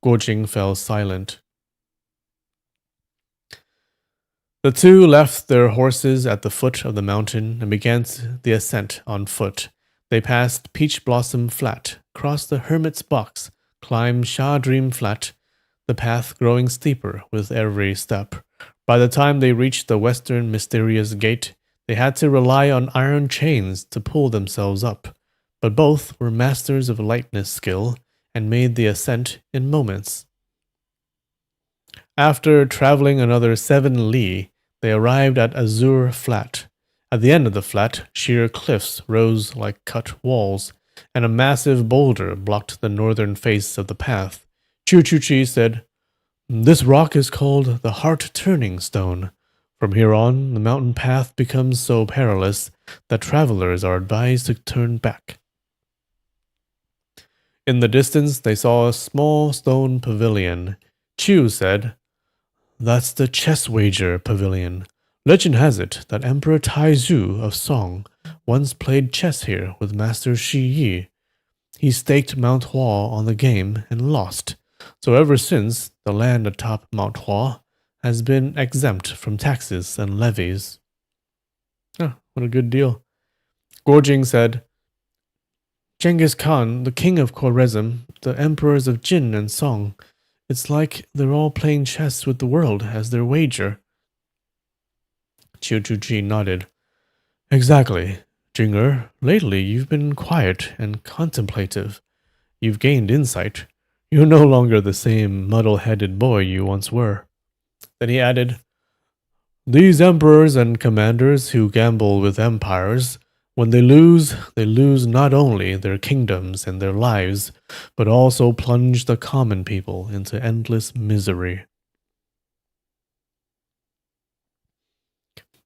Guo Jing fell silent. The two left their horses at the foot of the mountain and began the ascent on foot. They passed Peach Blossom Flat, crossed the Hermit's Box, climbed Sha Dream Flat, the path growing steeper with every step. By the time they reached the western mysterious gate, they had to rely on iron chains to pull themselves up. But both were masters of lightness skill and made the ascent in moments. After traveling another 7 li, they arrived at Azure Flat. At the end of the flat, sheer cliffs rose like cut walls, and a massive boulder blocked the northern face of the path. Chu Chu Chi said, "This rock is called the Heart-Turning Stone. From here on, the mountain path becomes so perilous that travelers are advised to turn back." In the distance, they saw a small stone pavilion. Chu said, "That's the chess wager pavilion. Legend has it that Emperor Taizu of Song once played chess here with Master Shi Yi. He staked Mount Hua on the game and lost. So ever since, the land atop Mount Hua has been exempt from taxes and levies." Oh, what a good deal. Guojing said, "Genghis Khan, the king of Khwarezm, the emperors of Jin and Song, it's like they're all playing chess with the world as their wager." Chiu Chu Chi nodded. "Exactly. Jinger, lately you've been quiet and contemplative. You've gained insight. You're no longer the same muddle-headed boy you once were." Then he added, "These emperors and commanders who gamble with empires, when they lose not only their kingdoms and their lives, but also plunge the common people into endless misery."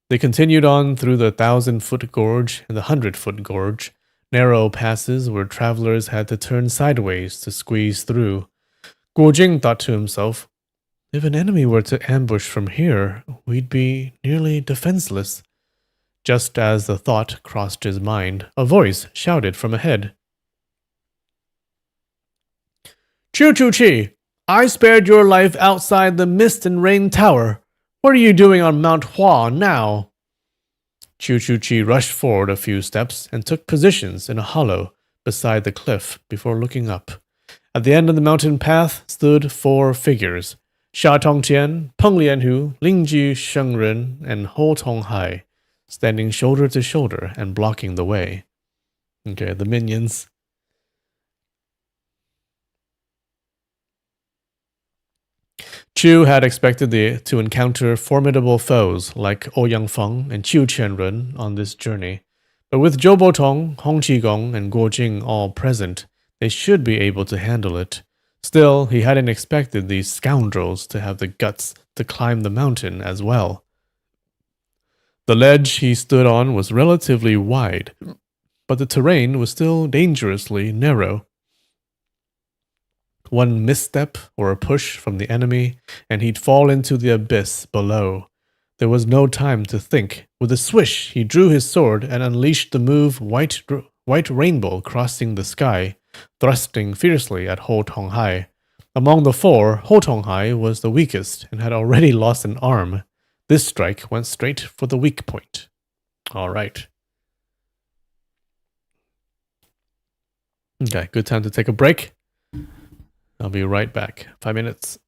They continued on through the 1,000-foot gorge and the 100-foot gorge, narrow passes where travelers had to turn sideways to squeeze through. Guo Jing thought to himself, "If an enemy were to ambush from here, we'd be nearly defenseless." Just as the thought crossed his mind, a voice shouted from ahead, "Chu Chu Chi, I spared your life outside the Mist and Rain Tower. What are you doing on Mount Hua now?" Chu Chu Chi rushed forward a few steps and took positions in a hollow beside the cliff before looking up. At the end of the mountain path stood 4 figures: Sha Tongqian, Peng Lianhu, Lingji Shengren, and Ho Tonghai, standing shoulder to shoulder and blocking the way. Okay, the minions. Chu had expected to encounter formidable foes like Ouyang Feng and Qiu Qianrun on this journey, but with Zhou Botong, Hong Qigong, and Guo Jing all present, they should be able to handle it. Still, he hadn't expected these scoundrels to have the guts to climb the mountain as well. The ledge he stood on was relatively wide, but the terrain was still dangerously narrow. One misstep or a push from the enemy, and he'd fall into the abyss below. There was no time to think. With a swish, he drew his sword and unleashed the move White Rainbow crossing the sky, thrusting fiercely at Ho Tonghai. Among the 4, Ho Tonghai was the weakest and had already lost an arm. This strike went straight for the weak point. All right. Okay, good time to take a break. I'll be right back. 5 minutes.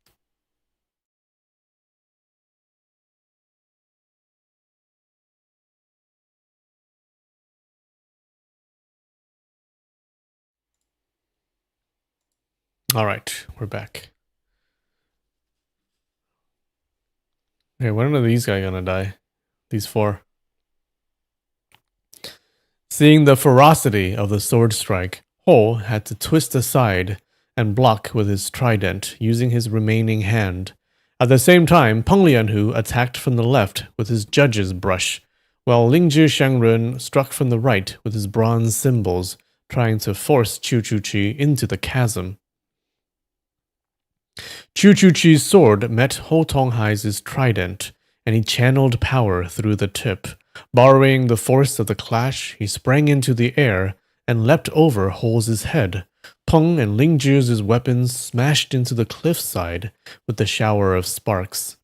All right, we're back. Okay, when are these guys gonna die? These 4. Seeing the ferocity of the sword strike, Ho had to twist aside and block with his trident, using his remaining hand. At the same time, Peng Lianhu attacked from the left with his judge's brush, while Lingzhi Shangrun struck from the right with his bronze cymbals, trying to force Chu Chu Chi into the chasm. Chu Chu Chi's sword met Ho Tonghai's trident, and he channeled power through the tip. Borrowing the force of the clash, he sprang into the air and leapt over Ho's head. Peng and Lingzhi's weapons smashed into the cliffside with a shower of sparks.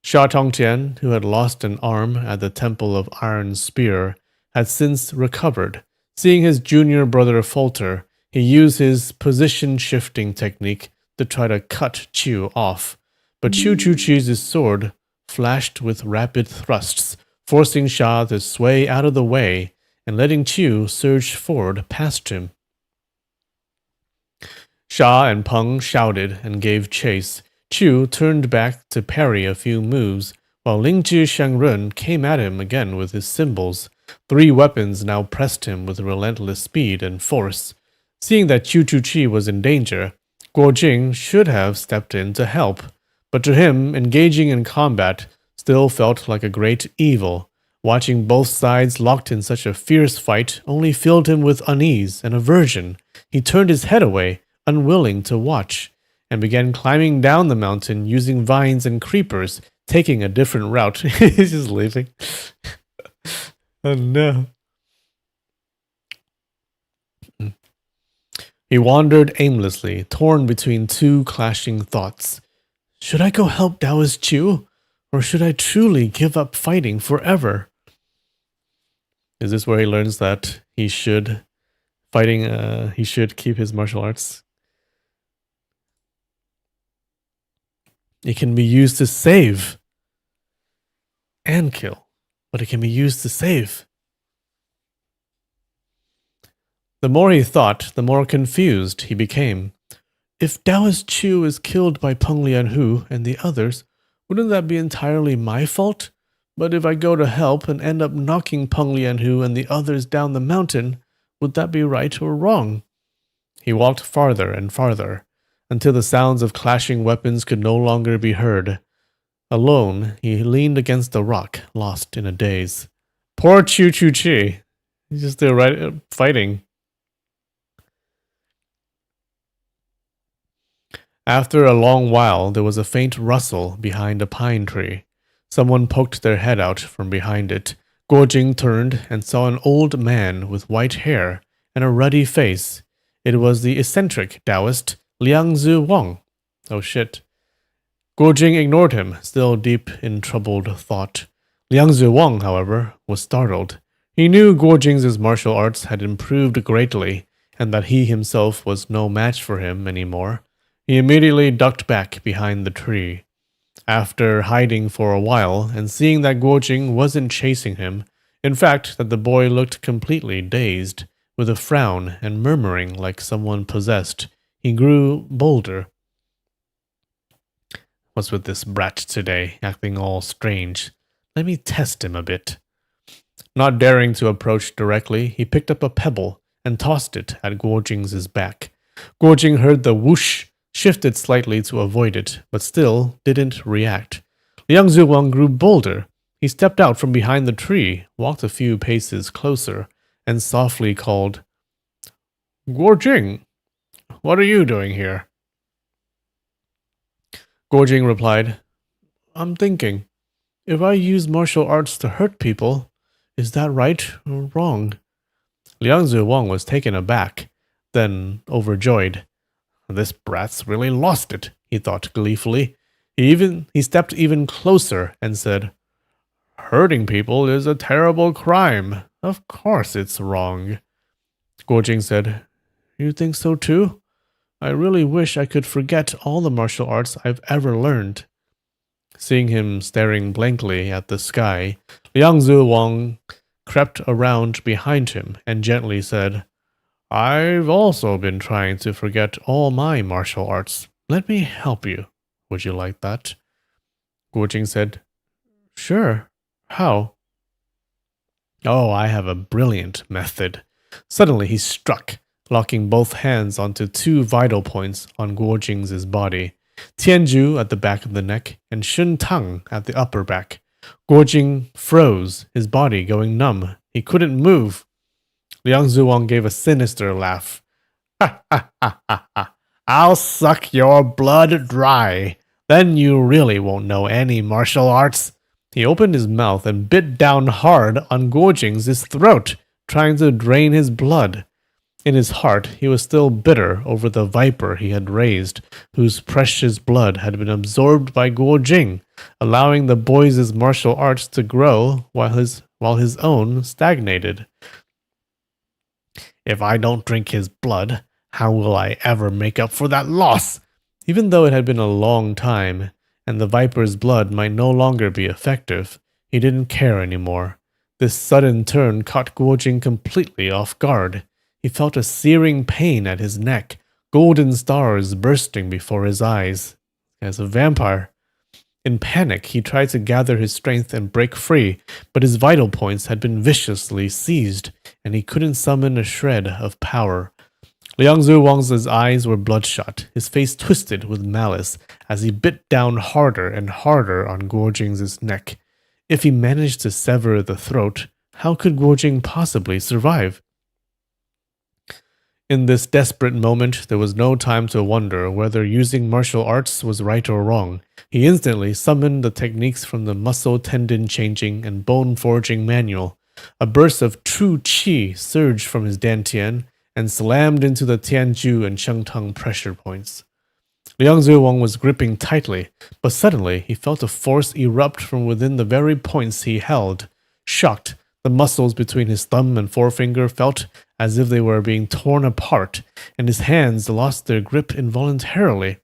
Sha Tongtian, who had lost an arm at the Temple of Iron Spear, had since recovered. Seeing his junior brother falter, he used his position shifting technique to try to cut Chu off. But Chu Chuchi's sword flashed with rapid thrusts, forcing Sha to sway out of the way and letting Chu surge forward past him. Sha and Peng shouted and gave chase. Chu turned back to parry a few moves, while Lingzhi Shangrun came at him again with his symbols. 3 weapons now pressed him with relentless speed and force. Seeing that Chu Chuchi was in danger, Guo Jing should have stepped in to help, but to him, engaging in combat still felt like a great evil. Watching both sides locked in such a fierce fight only filled him with unease and aversion. He turned his head away, unwilling to watch, and began climbing down the mountain using vines and creepers, taking a different route. He's just leaving. Oh no. He wandered aimlessly, torn between 2 clashing thoughts. Should I go help Taoist Chu? Or should I truly give up fighting forever? Is this where he learns that he should keep his martial arts? It can be used to save and kill, but it can be used to save. The more he thought, the more confused he became. If Taoist Chu is killed by Peng Lianhu and the others, wouldn't that be entirely my fault? But if I go to help and end up knocking Peng Lianhu and the others down the mountain, would that be right or wrong? He walked farther and farther, until the sounds of clashing weapons could no longer be heard. Alone, he leaned against a rock, lost in a daze. Poor Chu Chu Chi. He's just there fighting. After a long while, there was a faint rustle behind a pine tree. Someone poked their head out from behind it. Guo Jing turned and saw an old man with white hair and a ruddy face. It was the eccentric Taoist Liangzi Wang. Oh shit. Guo Jing ignored him, still deep in troubled thought. Liangzi Wang, however, was startled. He knew Guo Jing's martial arts had improved greatly, and that he himself was no match for him anymore. He immediately ducked back behind the tree. After hiding for a while and seeing that Guo Jing wasn't chasing him, in fact that the boy looked completely dazed, with a frown and murmuring like someone possessed, he grew bolder. What's with this brat today, acting all strange? Let me test him a bit. Not daring to approach directly, he picked up a pebble and tossed it at Guo Jing's back. Guo Jing heard the whoosh, shifted slightly to avoid it, but still didn't react. Liang Zuwang grew bolder. He stepped out from behind the tree, walked a few paces closer, and softly called, Guo Jing, what are you doing here? Guo Jing replied, I'm thinking, if I use martial arts to hurt people, is that right or wrong? Liang Zuwang was taken aback, then overjoyed. This brat's really lost it, he thought gleefully. He stepped even closer and said, Hurting people is a terrible crime. Of course it's wrong. Guo Jing said, You think so too? I really wish I could forget all the martial arts I've ever learned. Seeing him staring blankly at the sky, Liang Zuwang crept around behind him and gently said, I've also been trying to forget all my martial arts. Let me help you. Would you like that? Guo Jing said, Sure. How? Oh, I have a brilliant method. Suddenly he struck, locking both hands onto 2 vital points on Guo Jing's body. Tianju at the back of the neck and Shun Tang at the upper back. Guo Jing froze, his body going numb. He couldn't move. Liang Zuwang gave a sinister laugh. Ha ha ha ha ha. I'll suck your blood dry. Then you really won't know any martial arts. He opened his mouth and bit down hard on Guo Jing's throat, trying to drain his blood. In his heart, he was still bitter over the viper he had raised, whose precious blood had been absorbed by Guo Jing. allowing the boys' martial arts to grow while his own stagnated. If I don't drink his blood, how will I ever make up for that loss? Even though it had been a long time, and the viper's blood might no longer be effective, he didn't care anymore. This sudden turn caught Guojing completely off guard. He felt a searing pain at his neck, golden stars bursting before his eyes. As a vampire. In panic, he tried to gather his strength and break free, but his vital points had been viciously seized, and he couldn't summon a shred of power. Liang Wang's eyes were bloodshot, his face twisted with malice as he bit down harder and harder on Guojing's neck. If he managed to sever the throat, how could Guojing possibly survive? In this desperate moment, there was no time to wonder whether using martial arts was right or wrong. He instantly summoned the techniques from the muscle tendon changing and bone forging manual. A burst of true qi surged from his dantian and slammed into the Tianju and Shengtang pressure points. Liang Wang was gripping tightly, but suddenly he felt a force erupt from within the very points he held. Shocked, the muscles between his thumb and forefinger felt as if they were being torn apart, and his hands lost their grip involuntarily.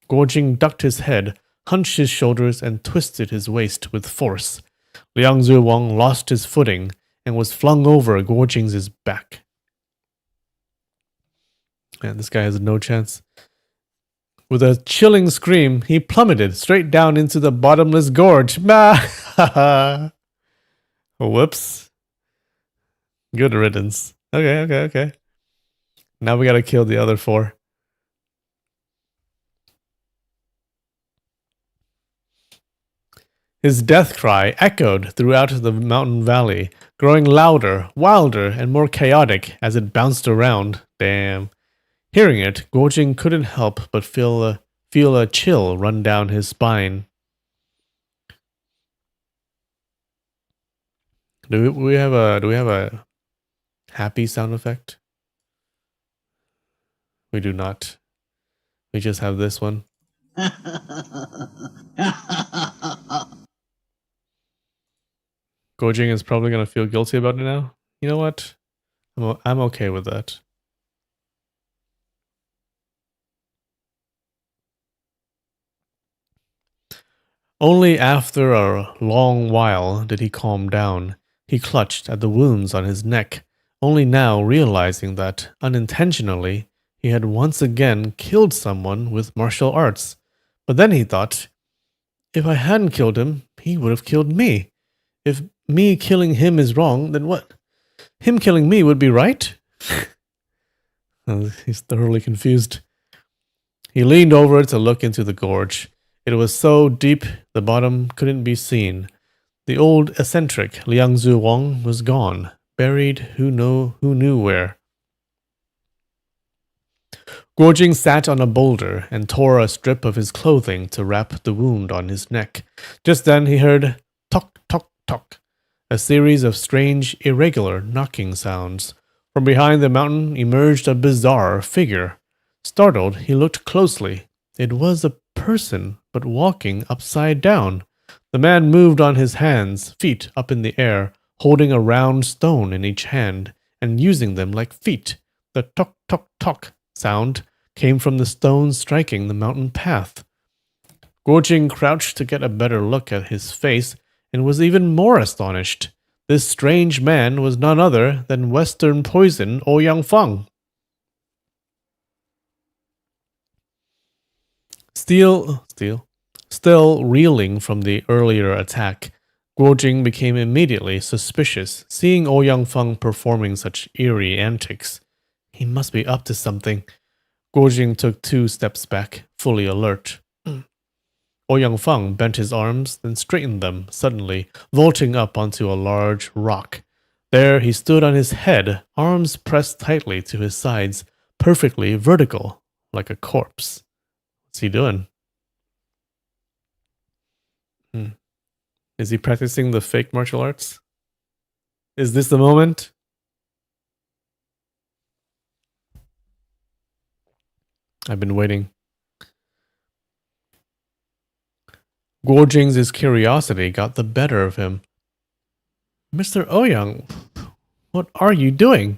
Guojing ducked his head, hunched his shoulders, and twisted his waist with force. Liang Wang lost his footing and was flung over Guojing's back. Man, this guy has no chance. With a chilling scream, he plummeted straight down into the bottomless gorge. Whoops. Good riddance. Okay. Now we gotta kill the other 4. His death cry echoed throughout the mountain valley, growing louder, wilder, and more chaotic as it bounced around. Damn. Hearing it, Guojing couldn't help but feel a chill run down his spine. Do we have a happy sound effect? We do not. We just have this one. Guojing is probably gonna feel guilty about it now. You know what? I'm okay with that. Only after a long while did he calm down. He clutched at the wounds on his neck, only now realizing that, unintentionally, he had once again killed someone with martial arts. But then he thought, if I hadn't killed him, he would have killed me. If me killing him is wrong, then what? Him killing me would be right? He's thoroughly confused. He leaned over to look into the gorge. It was so deep the bottom couldn't be seen. The old eccentric Liang Wang was gone, buried who knew where. Guojing sat on a boulder and tore a strip of his clothing to wrap the wound on his neck. Just then he heard tock, tock, tock, a series of strange, irregular knocking sounds. From behind the mountain emerged a bizarre figure. Startled, he looked closely. It was a person, but walking upside down. The man moved on his hands, feet up in the air, holding a round stone in each hand, and using them like feet. The tock, tock, tock sound came from the stones striking the mountain path. Guojing crouched to get a better look at his face, and was even more astonished. This strange man was none other than Western Poison Ouyang Feng. Still reeling from the earlier attack, Guojing became immediately suspicious, seeing Ouyang Feng performing such eerie antics. He must be up to something. Guojing took 2 steps back, fully alert. Ouyang Feng bent his arms, then straightened them suddenly, vaulting up onto a large rock. There he stood on his head, arms pressed tightly to his sides, perfectly vertical, like a corpse. What's he doing? Is he practicing the fake martial arts? Is this the moment? I've been waiting. Guo Jing's curiosity got the better of him. Mr. Ouyang, what are you doing?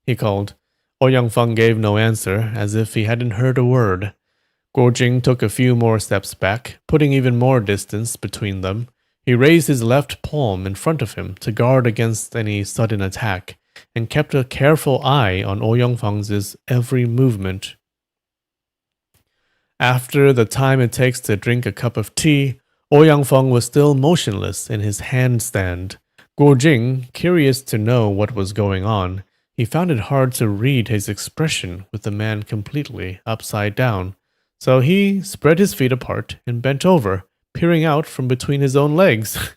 He called. Ouyang Feng gave no answer, as if he hadn't heard a word. Guo Jing took a few more steps back, putting even more distance between them. He raised his left palm in front of him to guard against any sudden attack, and kept a careful eye on Ouyang Feng's every movement. After the time it takes to drink a cup of tea, Ouyang Feng was still motionless in his handstand. Guo Jing, curious to know what was going on, he found it hard to read his expression with the man completely upside down. So he spread his feet apart and bent over, peering out from between his own legs.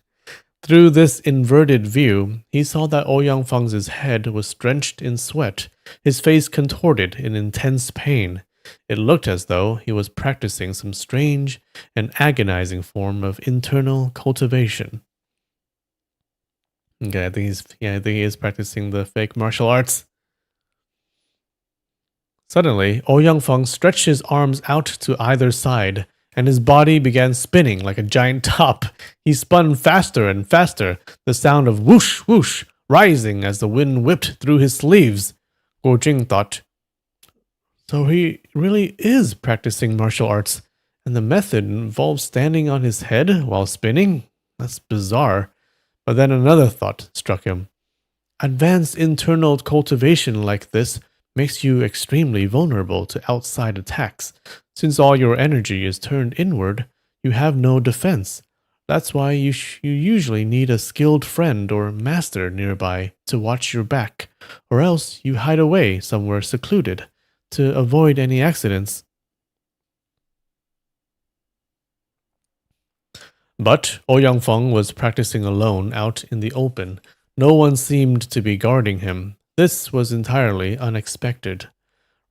Through this inverted view, he saw that Ouyang Feng's head was drenched in sweat, his face contorted in intense pain. It looked as though he was practicing some strange and agonizing form of internal cultivation. Okay, I think he is practicing the fake martial arts. Suddenly, Ouyang Feng stretched his arms out to either side, and his body began spinning like a giant top. He spun faster and faster, the sound of whoosh, whoosh, rising as the wind whipped through his sleeves. Guo Jing thought, so he really is practicing martial arts, and the method involves standing on his head while spinning? That's bizarre. But then another thought struck him. Advanced internal cultivation like this makes you extremely vulnerable to outside attacks. Since all your energy is turned inward, you have no defense. That's why you usually need a skilled friend or master nearby to watch your back, or else you hide away somewhere secluded to avoid any accidents. But Ouyang Feng was practicing alone out in the open. No one seemed to be guarding him. This was entirely unexpected.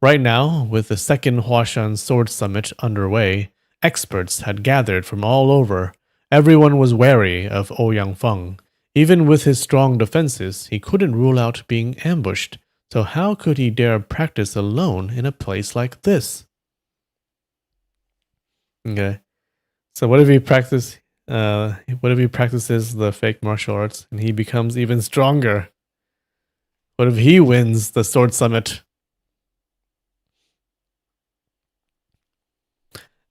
Right now, with the second Huashan Sword Summit underway, experts had gathered from all over. Everyone was wary of Ouyang Feng. Even with his strong defenses, he couldn't rule out being ambushed. So how could he dare practice alone in a place like this? Okay. So what if he practices the fake martial arts and he becomes even stronger? What if he wins the Sword Summit?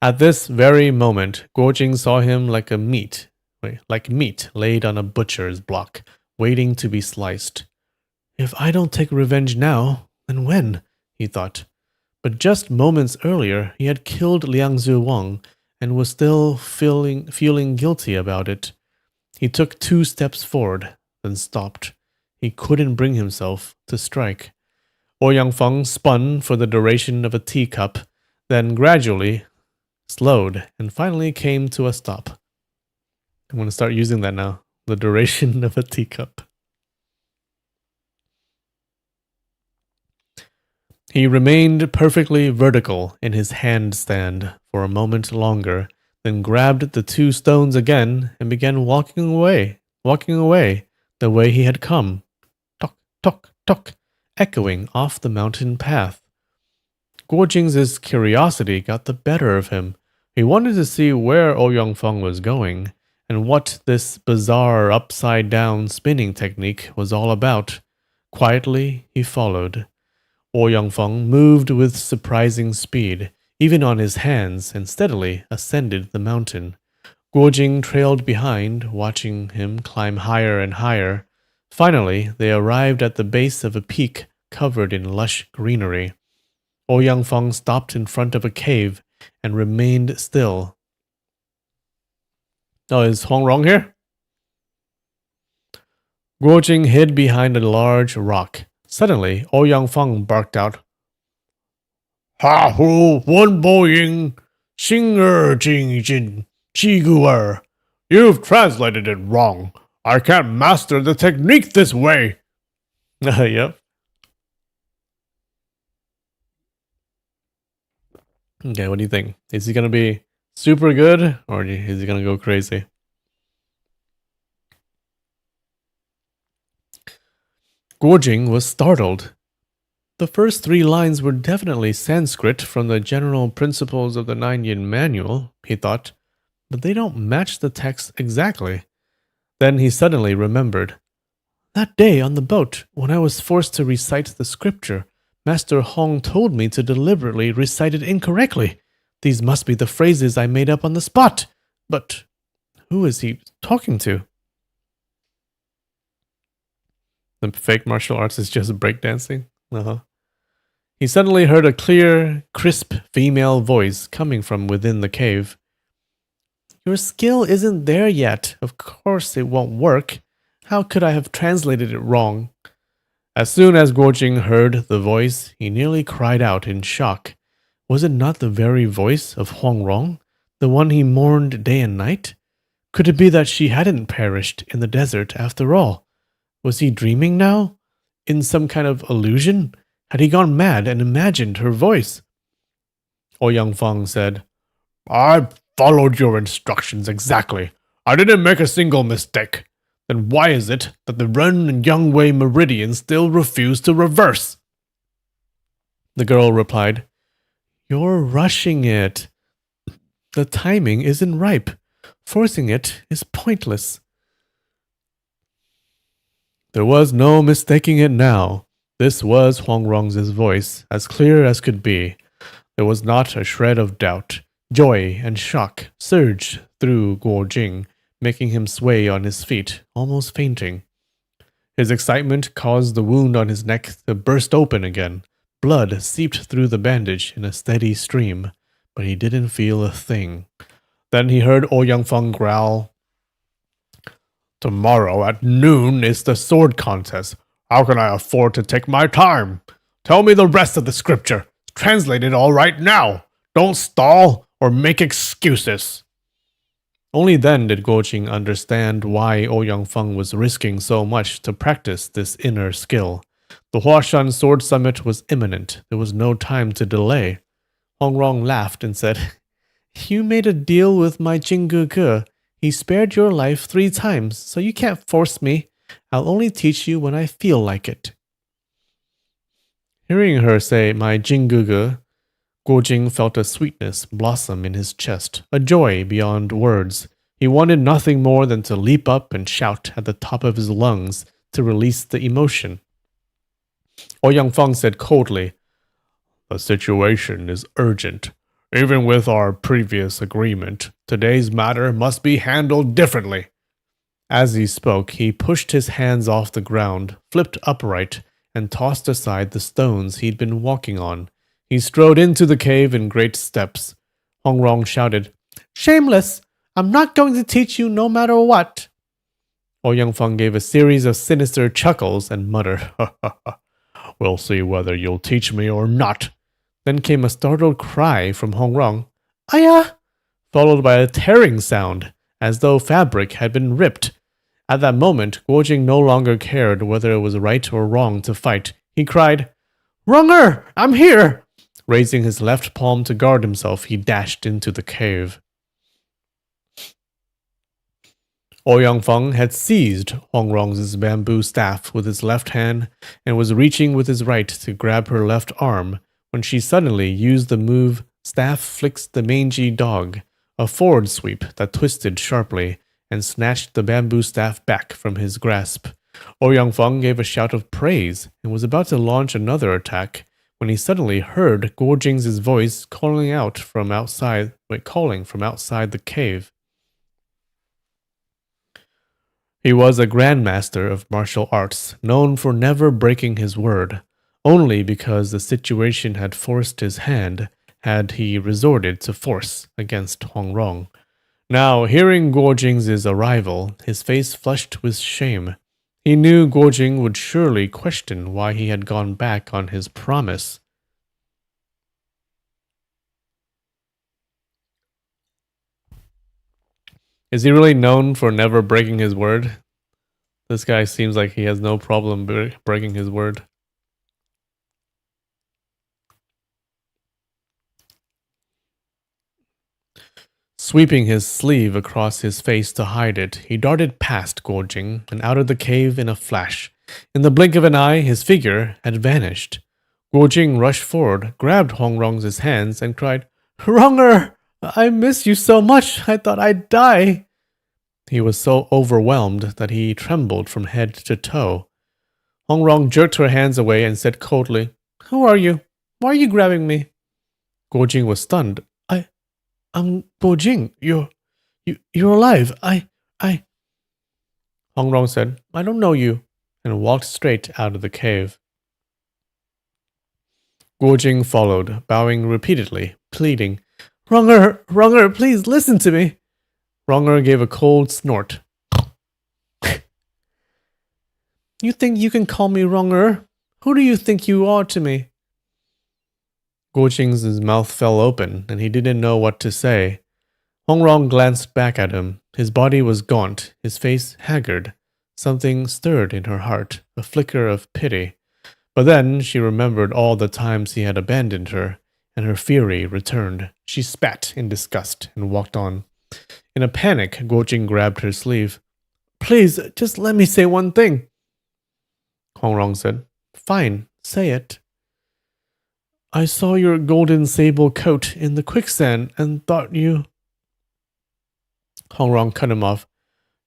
At this very moment, Guo Jing saw him like meat laid on a butcher's block, waiting to be sliced. If I don't take revenge now, then when? He thought. But just moments earlier, he had killed Liang Wang and was still feeling guilty about it. He took 2 steps forward, then stopped. He couldn't bring himself to strike. Ouyang Feng spun for the duration of a teacup, then gradually slowed and finally came to a stop. I'm going to start using that now. The duration of a teacup. He remained perfectly vertical in his handstand for a moment longer, then grabbed the 2 stones again and began walking away the way he had come. Tok, tok, tok, echoing off the mountain path. Guo Jing's curiosity got the better of him. He wanted to see where Ouyang Feng was going, and what this bizarre upside-down spinning technique was all about. Quietly, he followed. Ouyang Feng moved with surprising speed, even on his hands, and steadily ascended the mountain. Guo Jing trailed behind, watching him climb higher and higher. Finally, they arrived at the base of a peak covered in lush greenery. Ouyang Feng stopped in front of a cave and remained still. Oh, is Hong Rong here? Guo Jing hid behind a large rock. Suddenly, Ouyang Feng barked out, Ha hu wen bo ying, xing jing jin, qi gu You've translated it wrong. I can't master the technique this way. Yep. Okay, what do you think? Is he going to be super good, or is he going to go crazy? Guo Jing was startled. The first 3 lines were definitely Sanskrit from the general principles of the 9-yin manual, he thought. but they don't match the text exactly. Then he suddenly remembered. That day on the boat, when I was forced to recite the scripture, Master Hong told me to deliberately recite it incorrectly. These must be the phrases I made up on the spot. But who is he talking to? The fake martial arts is just breakdancing? Uh-huh. He suddenly heard a clear, crisp female voice coming from within the cave. Your skill isn't there yet. Of course it won't work. How could I have translated it wrong? As soon as Guojing heard the voice, he nearly cried out in shock. Was it not the very voice of Huang Rong, the one he mourned day and night? Could it be that she hadn't perished in the desert after all? Was he dreaming now? In some kind of illusion? Had he gone mad and imagined her voice? Ouyang Feng said, I followed your instructions exactly. I didn't make a single mistake. Then why is it that the Ren and Yangwei meridians still refuse to reverse? The girl replied, You're rushing it. The timing isn't ripe. Forcing it is pointless. There was no mistaking it now. This was Huang Rong's voice, as clear as could be. There was not a shred of doubt. Joy and shock surged through Guo Jing, making him sway on his feet, almost fainting. His excitement caused the wound on his neck to burst open again. Blood seeped through the bandage in a steady stream, but he didn't feel a thing. Then he heard Ouyang Feng growl, Tomorrow at noon is the sword contest. How can I afford to take my time? Tell me the rest of the scripture. Translate it all right now. Don't stall or make excuses. Only then did Guojing understand why Ouyang Feng was risking so much to practice this inner skill. The Huashan Sword Summit was imminent. There was no time to delay. Hong Rong laughed and said, You made a deal with my Jingge. He spared your life 3 times, so you can't force me. I'll only teach you when I feel like it. Hearing her say, my Jingge, Guojing felt a sweetness blossom in his chest, a joy beyond words. He wanted nothing more than to leap up and shout at the top of his lungs to release the emotion. Ouyang Feng said coldly, The situation is urgent. Even with our previous agreement, today's matter must be handled differently. As he spoke, he pushed his hands off the ground, flipped upright, and tossed aside the stones he'd been walking on. He strode into the cave in great steps. Hong Rong shouted, Shameless! I'm not going to teach you no matter what. Ouyang Feng gave a series of sinister chuckles and muttered, We'll see whether you'll teach me or not. Then came a startled cry from Hong Rong, Aya! Followed by a tearing sound, as though fabric had been ripped. At that moment, Guojing no longer cared whether it was right or wrong to fight. He cried, Wronger! I'm here! Raising his left palm to guard himself, he dashed into the cave. Ouyang Feng had seized Hong Rong's bamboo staff with his left hand and was reaching with his right to grab her left arm when she suddenly used the move Staff Flicks the Mangy Dog, a forward sweep that twisted sharply and snatched the bamboo staff back from his grasp. Ouyang Feng gave a shout of praise and was about to launch another attack when he suddenly heard Guojing's voice calling from outside the cave. He was a grandmaster of martial arts, known for never breaking his word. Only because the situation had forced his hand had he resorted to force against Hong Rong. Now, hearing Guojing's arrival, his face flushed with shame. He knew Guojing would surely question why he had gone back on his promise. Is he really known for never breaking his word? This guy seems like he has no problem breaking his word. Sweeping his sleeve across his face to hide it, he darted past Guojing and out of the cave in a flash. In the blink of an eye, his figure had vanished. Guojing rushed forward, grabbed Hong Rong's hands, and cried, Wronger! I miss you so much, I thought I'd die. He was so overwhelmed that he trembled from head to toe. Hongrong jerked her hands away and said coldly, Who are you? Why are you grabbing me? Guojing was stunned. I'm Guojing. You're alive. I. Hongrong said, I don't know you, and walked straight out of the cave. Guojing followed, bowing repeatedly, pleading, Wronger, please listen to me. Wronger gave a cold snort. You think you can call me Wronger? Who do you think you are to me? Guojing's mouth fell open, and he didn't know what to say. Hongrong glanced back at him. His body was gaunt, his face haggard. Something stirred in her heart, a flicker of pity. But then she remembered all the times he had abandoned her, and her fury returned. She spat in disgust and walked on. In a panic, Guojing grabbed her sleeve. Please, just let me say one thing. Hongrong said, Fine, say it. I saw your golden sable coat in the quicksand and thought you... Hongrong cut him off.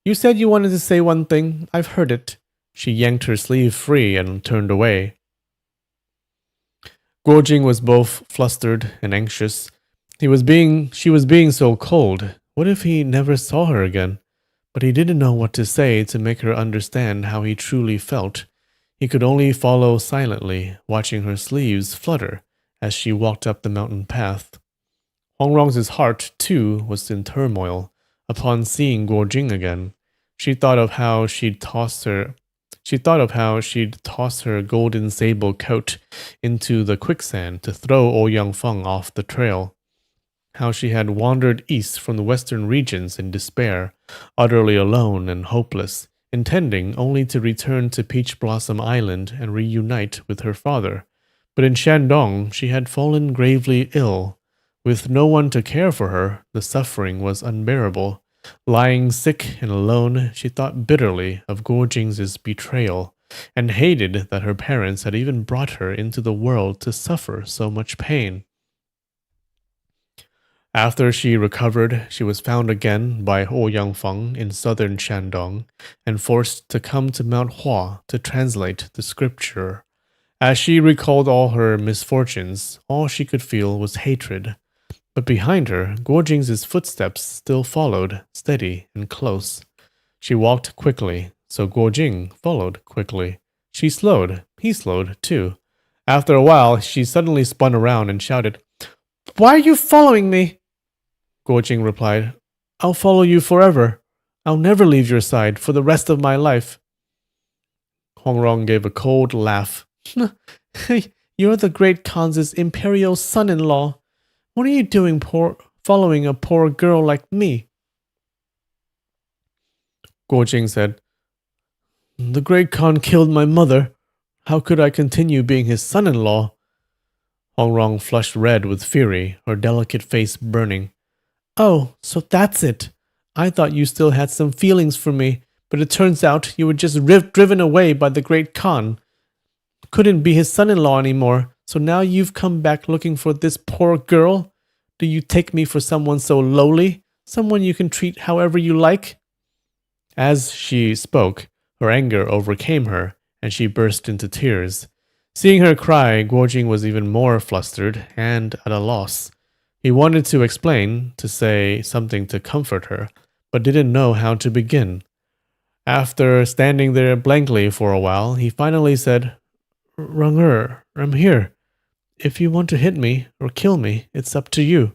You said you wanted to say one thing. I've heard it. She yanked her sleeve free and turned away. Guojing was both flustered and anxious. She was being so cold. What if he never saw her again? But he didn't know what to say to make her understand how he truly felt. He could only follow silently, watching her sleeves flutter as she walked up the mountain path. Hongrong's heart, too, was in turmoil. Upon seeing Guojing again, she thought of how she'd tossed her golden sable coat into the quicksand to throw Ouyang Feng off the trail. How she had wandered east from the western regions in despair, utterly alone and hopeless, intending only to return to Peach Blossom Island and reunite with her father. But in Shandong, she had fallen gravely ill. With no one to care for her, the suffering was unbearable. Lying sick and alone, she thought bitterly of Guojing's betrayal, and hated that her parents had even brought her into the world to suffer so much pain. After she recovered, she was found again by Ouyang Feng in southern Shandong, and forced to come to Mount Hua to translate the scripture. As she recalled all her misfortunes, all she could feel was hatred. But behind her, Guojing's footsteps still followed, steady and close. She walked quickly, so Guojing followed quickly. She slowed, he slowed too. After a while, she suddenly spun around and shouted, Why are you following me? Guojing replied, I'll follow you forever. I'll never leave your side for the rest of my life. Hongrong gave a cold laugh. You're the great Khan's imperial son-in-law. What are you doing following a poor girl like me? Guojing said, The great Khan killed my mother. How could I continue being his son-in-law? Hongrong flushed red with fury, her delicate face burning. Oh, so that's it. I thought you still had some feelings for me, but it turns out you were just driven away by the great Khan. Couldn't be his son-in-law anymore, so now you've come back looking for this poor girl? Do you take me for someone so lowly? Someone you can treat however you like? As she spoke, her anger overcame her, and she burst into tears. Seeing her cry, Guojing was even more flustered and at a loss. He wanted to explain, to say something to comfort her, but didn't know how to begin. After standing there blankly for a while, he finally said, Wronger, I'm here. If you want to hit me or kill me, it's up to you.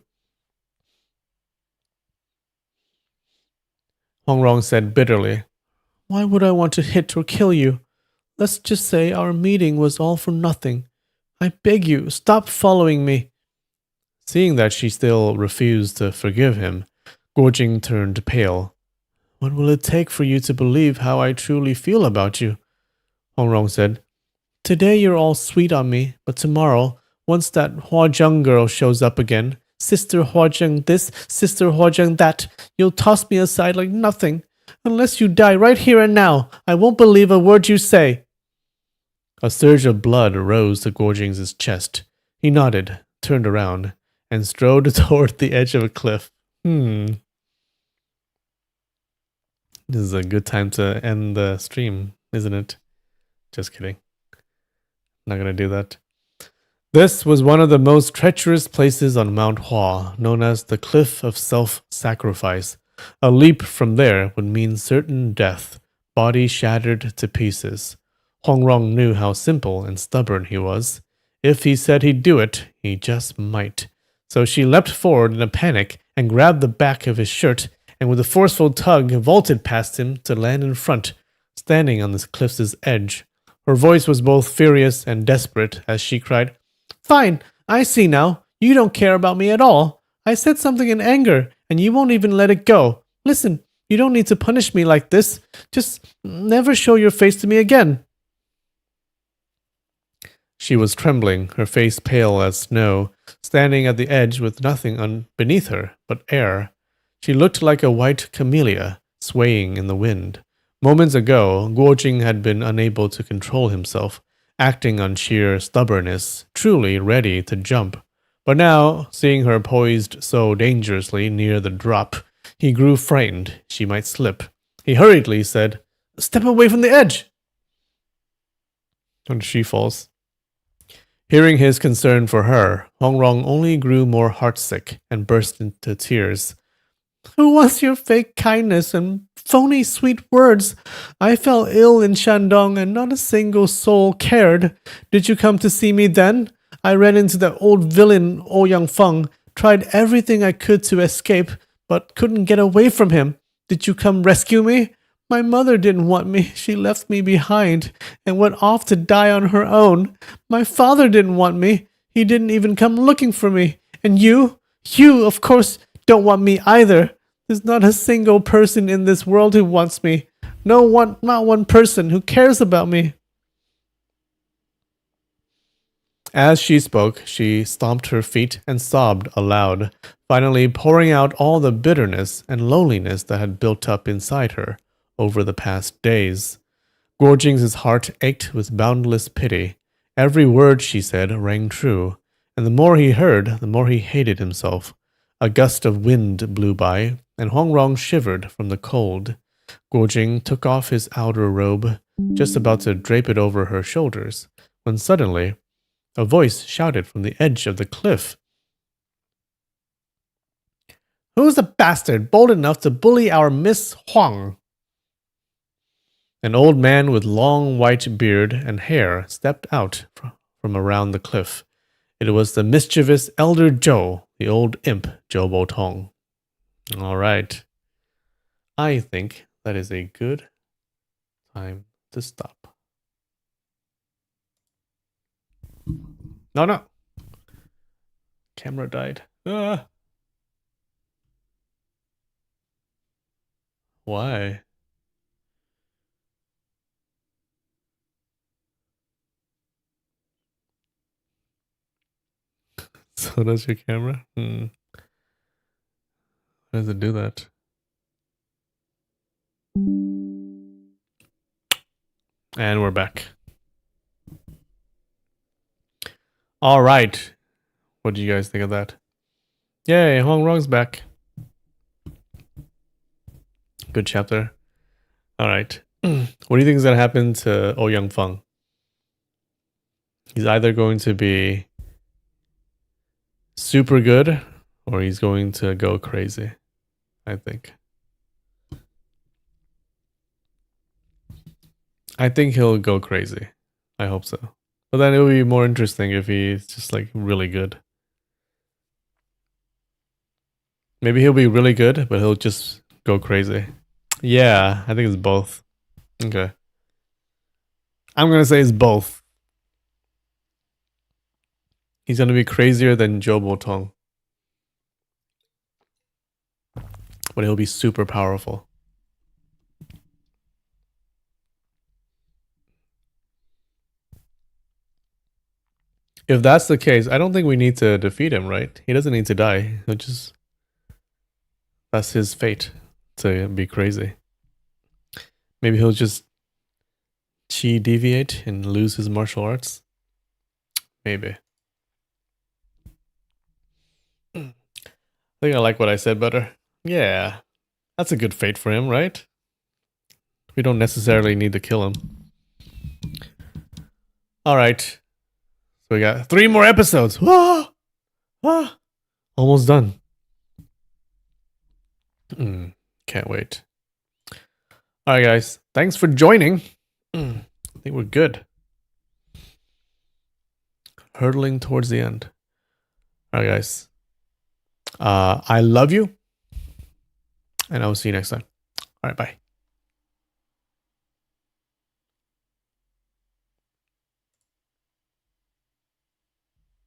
Hongrong said bitterly, Why would I want to hit or kill you? Let's just say our meeting was all for nothing. I beg you, stop following me. Seeing that she still refused to forgive him, Guojing turned pale. What will it take for you to believe how I truly feel about you? Hongrong said, Today you're all sweet on me, but tomorrow, once that Huazheng girl shows up again, Sister Huazheng this, Sister Huazheng that, you'll toss me aside like nothing. Unless you die right here and now, I won't believe a word you say. A surge of blood rose to Guojing's chest. He nodded, turned around, and strode toward the edge of a cliff. This is a good time to end the stream, isn't it? Just kidding. Not gonna do that. This was one of the most treacherous places on Mount Hua, known as the Cliff of Self-Sacrifice. A leap from there would mean certain death, body shattered to pieces. Hongrong knew how simple and stubborn he was. If he said he'd do it, he just might. So she leapt forward in a panic and grabbed the back of his shirt, and with a forceful tug vaulted past him to land in front, standing on the cliff's edge. Her voice was both furious and desperate as she cried, "Fine, I see now. You don't care about me at all. I said something in anger, and you won't even let it go. Listen, you don't need to punish me like this. Just never show your face to me again." She was trembling, her face pale as snow, standing at the edge with nothing beneath her but air. She looked like a white camellia, swaying in the wind. Moments ago, Guojing had been unable to control himself, acting on sheer stubbornness, truly ready to jump. But now, seeing her poised so dangerously near the drop, he grew frightened she might slip. He hurriedly said, "Step away from the edge!" And she falls. Hearing his concern for her, Hongrong only grew more heartsick and burst into tears. "Who wants your fake kindness and phony sweet words? I fell ill in Shandong and not a single soul cared. Did you come to see me then? I ran into that old villain Ouyang Feng, tried everything I could to escape, but couldn't get away from him. Did you come rescue me? My mother didn't want me. She left me behind and went off to die on her own. My father didn't want me. He didn't even come looking for me. And you, of course, don't want me either. There's not a single person in this world who wants me. Not one person who cares about me." As she spoke, she stomped her feet and sobbed aloud, finally pouring out all the bitterness and loneliness that had built up inside her over the past days. Guojing's heart ached with boundless pity. Every word she said rang true, and the more he heard, the more he hated himself. A gust of wind blew by, and Hongrong shivered from the cold. Guojing took off his outer robe, just about to drape it over her shoulders, when suddenly a voice shouted from the edge of the cliff. "Who's the bastard bold enough to bully our Miss Huang?" An old man with long white beard and hair stepped out from around the cliff. It was the mischievous elder Zhou, the old imp Zhou Botong. All right. I think that is a good time to stop. No. Camera died. Why? So does your camera? Why does it do that? And we're back. All right. What do you guys think of that? Yay, Hongrong's back. Good chapter. All right. What do you think is going to happen to Ouyang Feng? He's either going to be super good or he's going to go crazy, I think. I think he'll go crazy. I hope so. But then it would be more interesting if he's just like really good. Maybe he'll be really good, but he'll just go crazy. Yeah, I think it's both. Okay. I'm going to say it's both. He's going to be crazier than Zhou Botong. But he'll be super powerful. If that's the case, I don't think we need to defeat him, right? He doesn't need to die. He'll just... That's his fate, to be crazy. Maybe he'll just chi deviate and lose his martial arts. Maybe. think I like what I said better. Yeah. That's a good fate for him, right? We don't necessarily need to kill him. Alright. So we got 3 more episodes. Ah! Ah! Almost done. Can't wait. Alright, guys. Thanks for joining. I think we're good. Hurtling towards the end. Alright, guys. I love you. And I will see you next time. Alright, bye.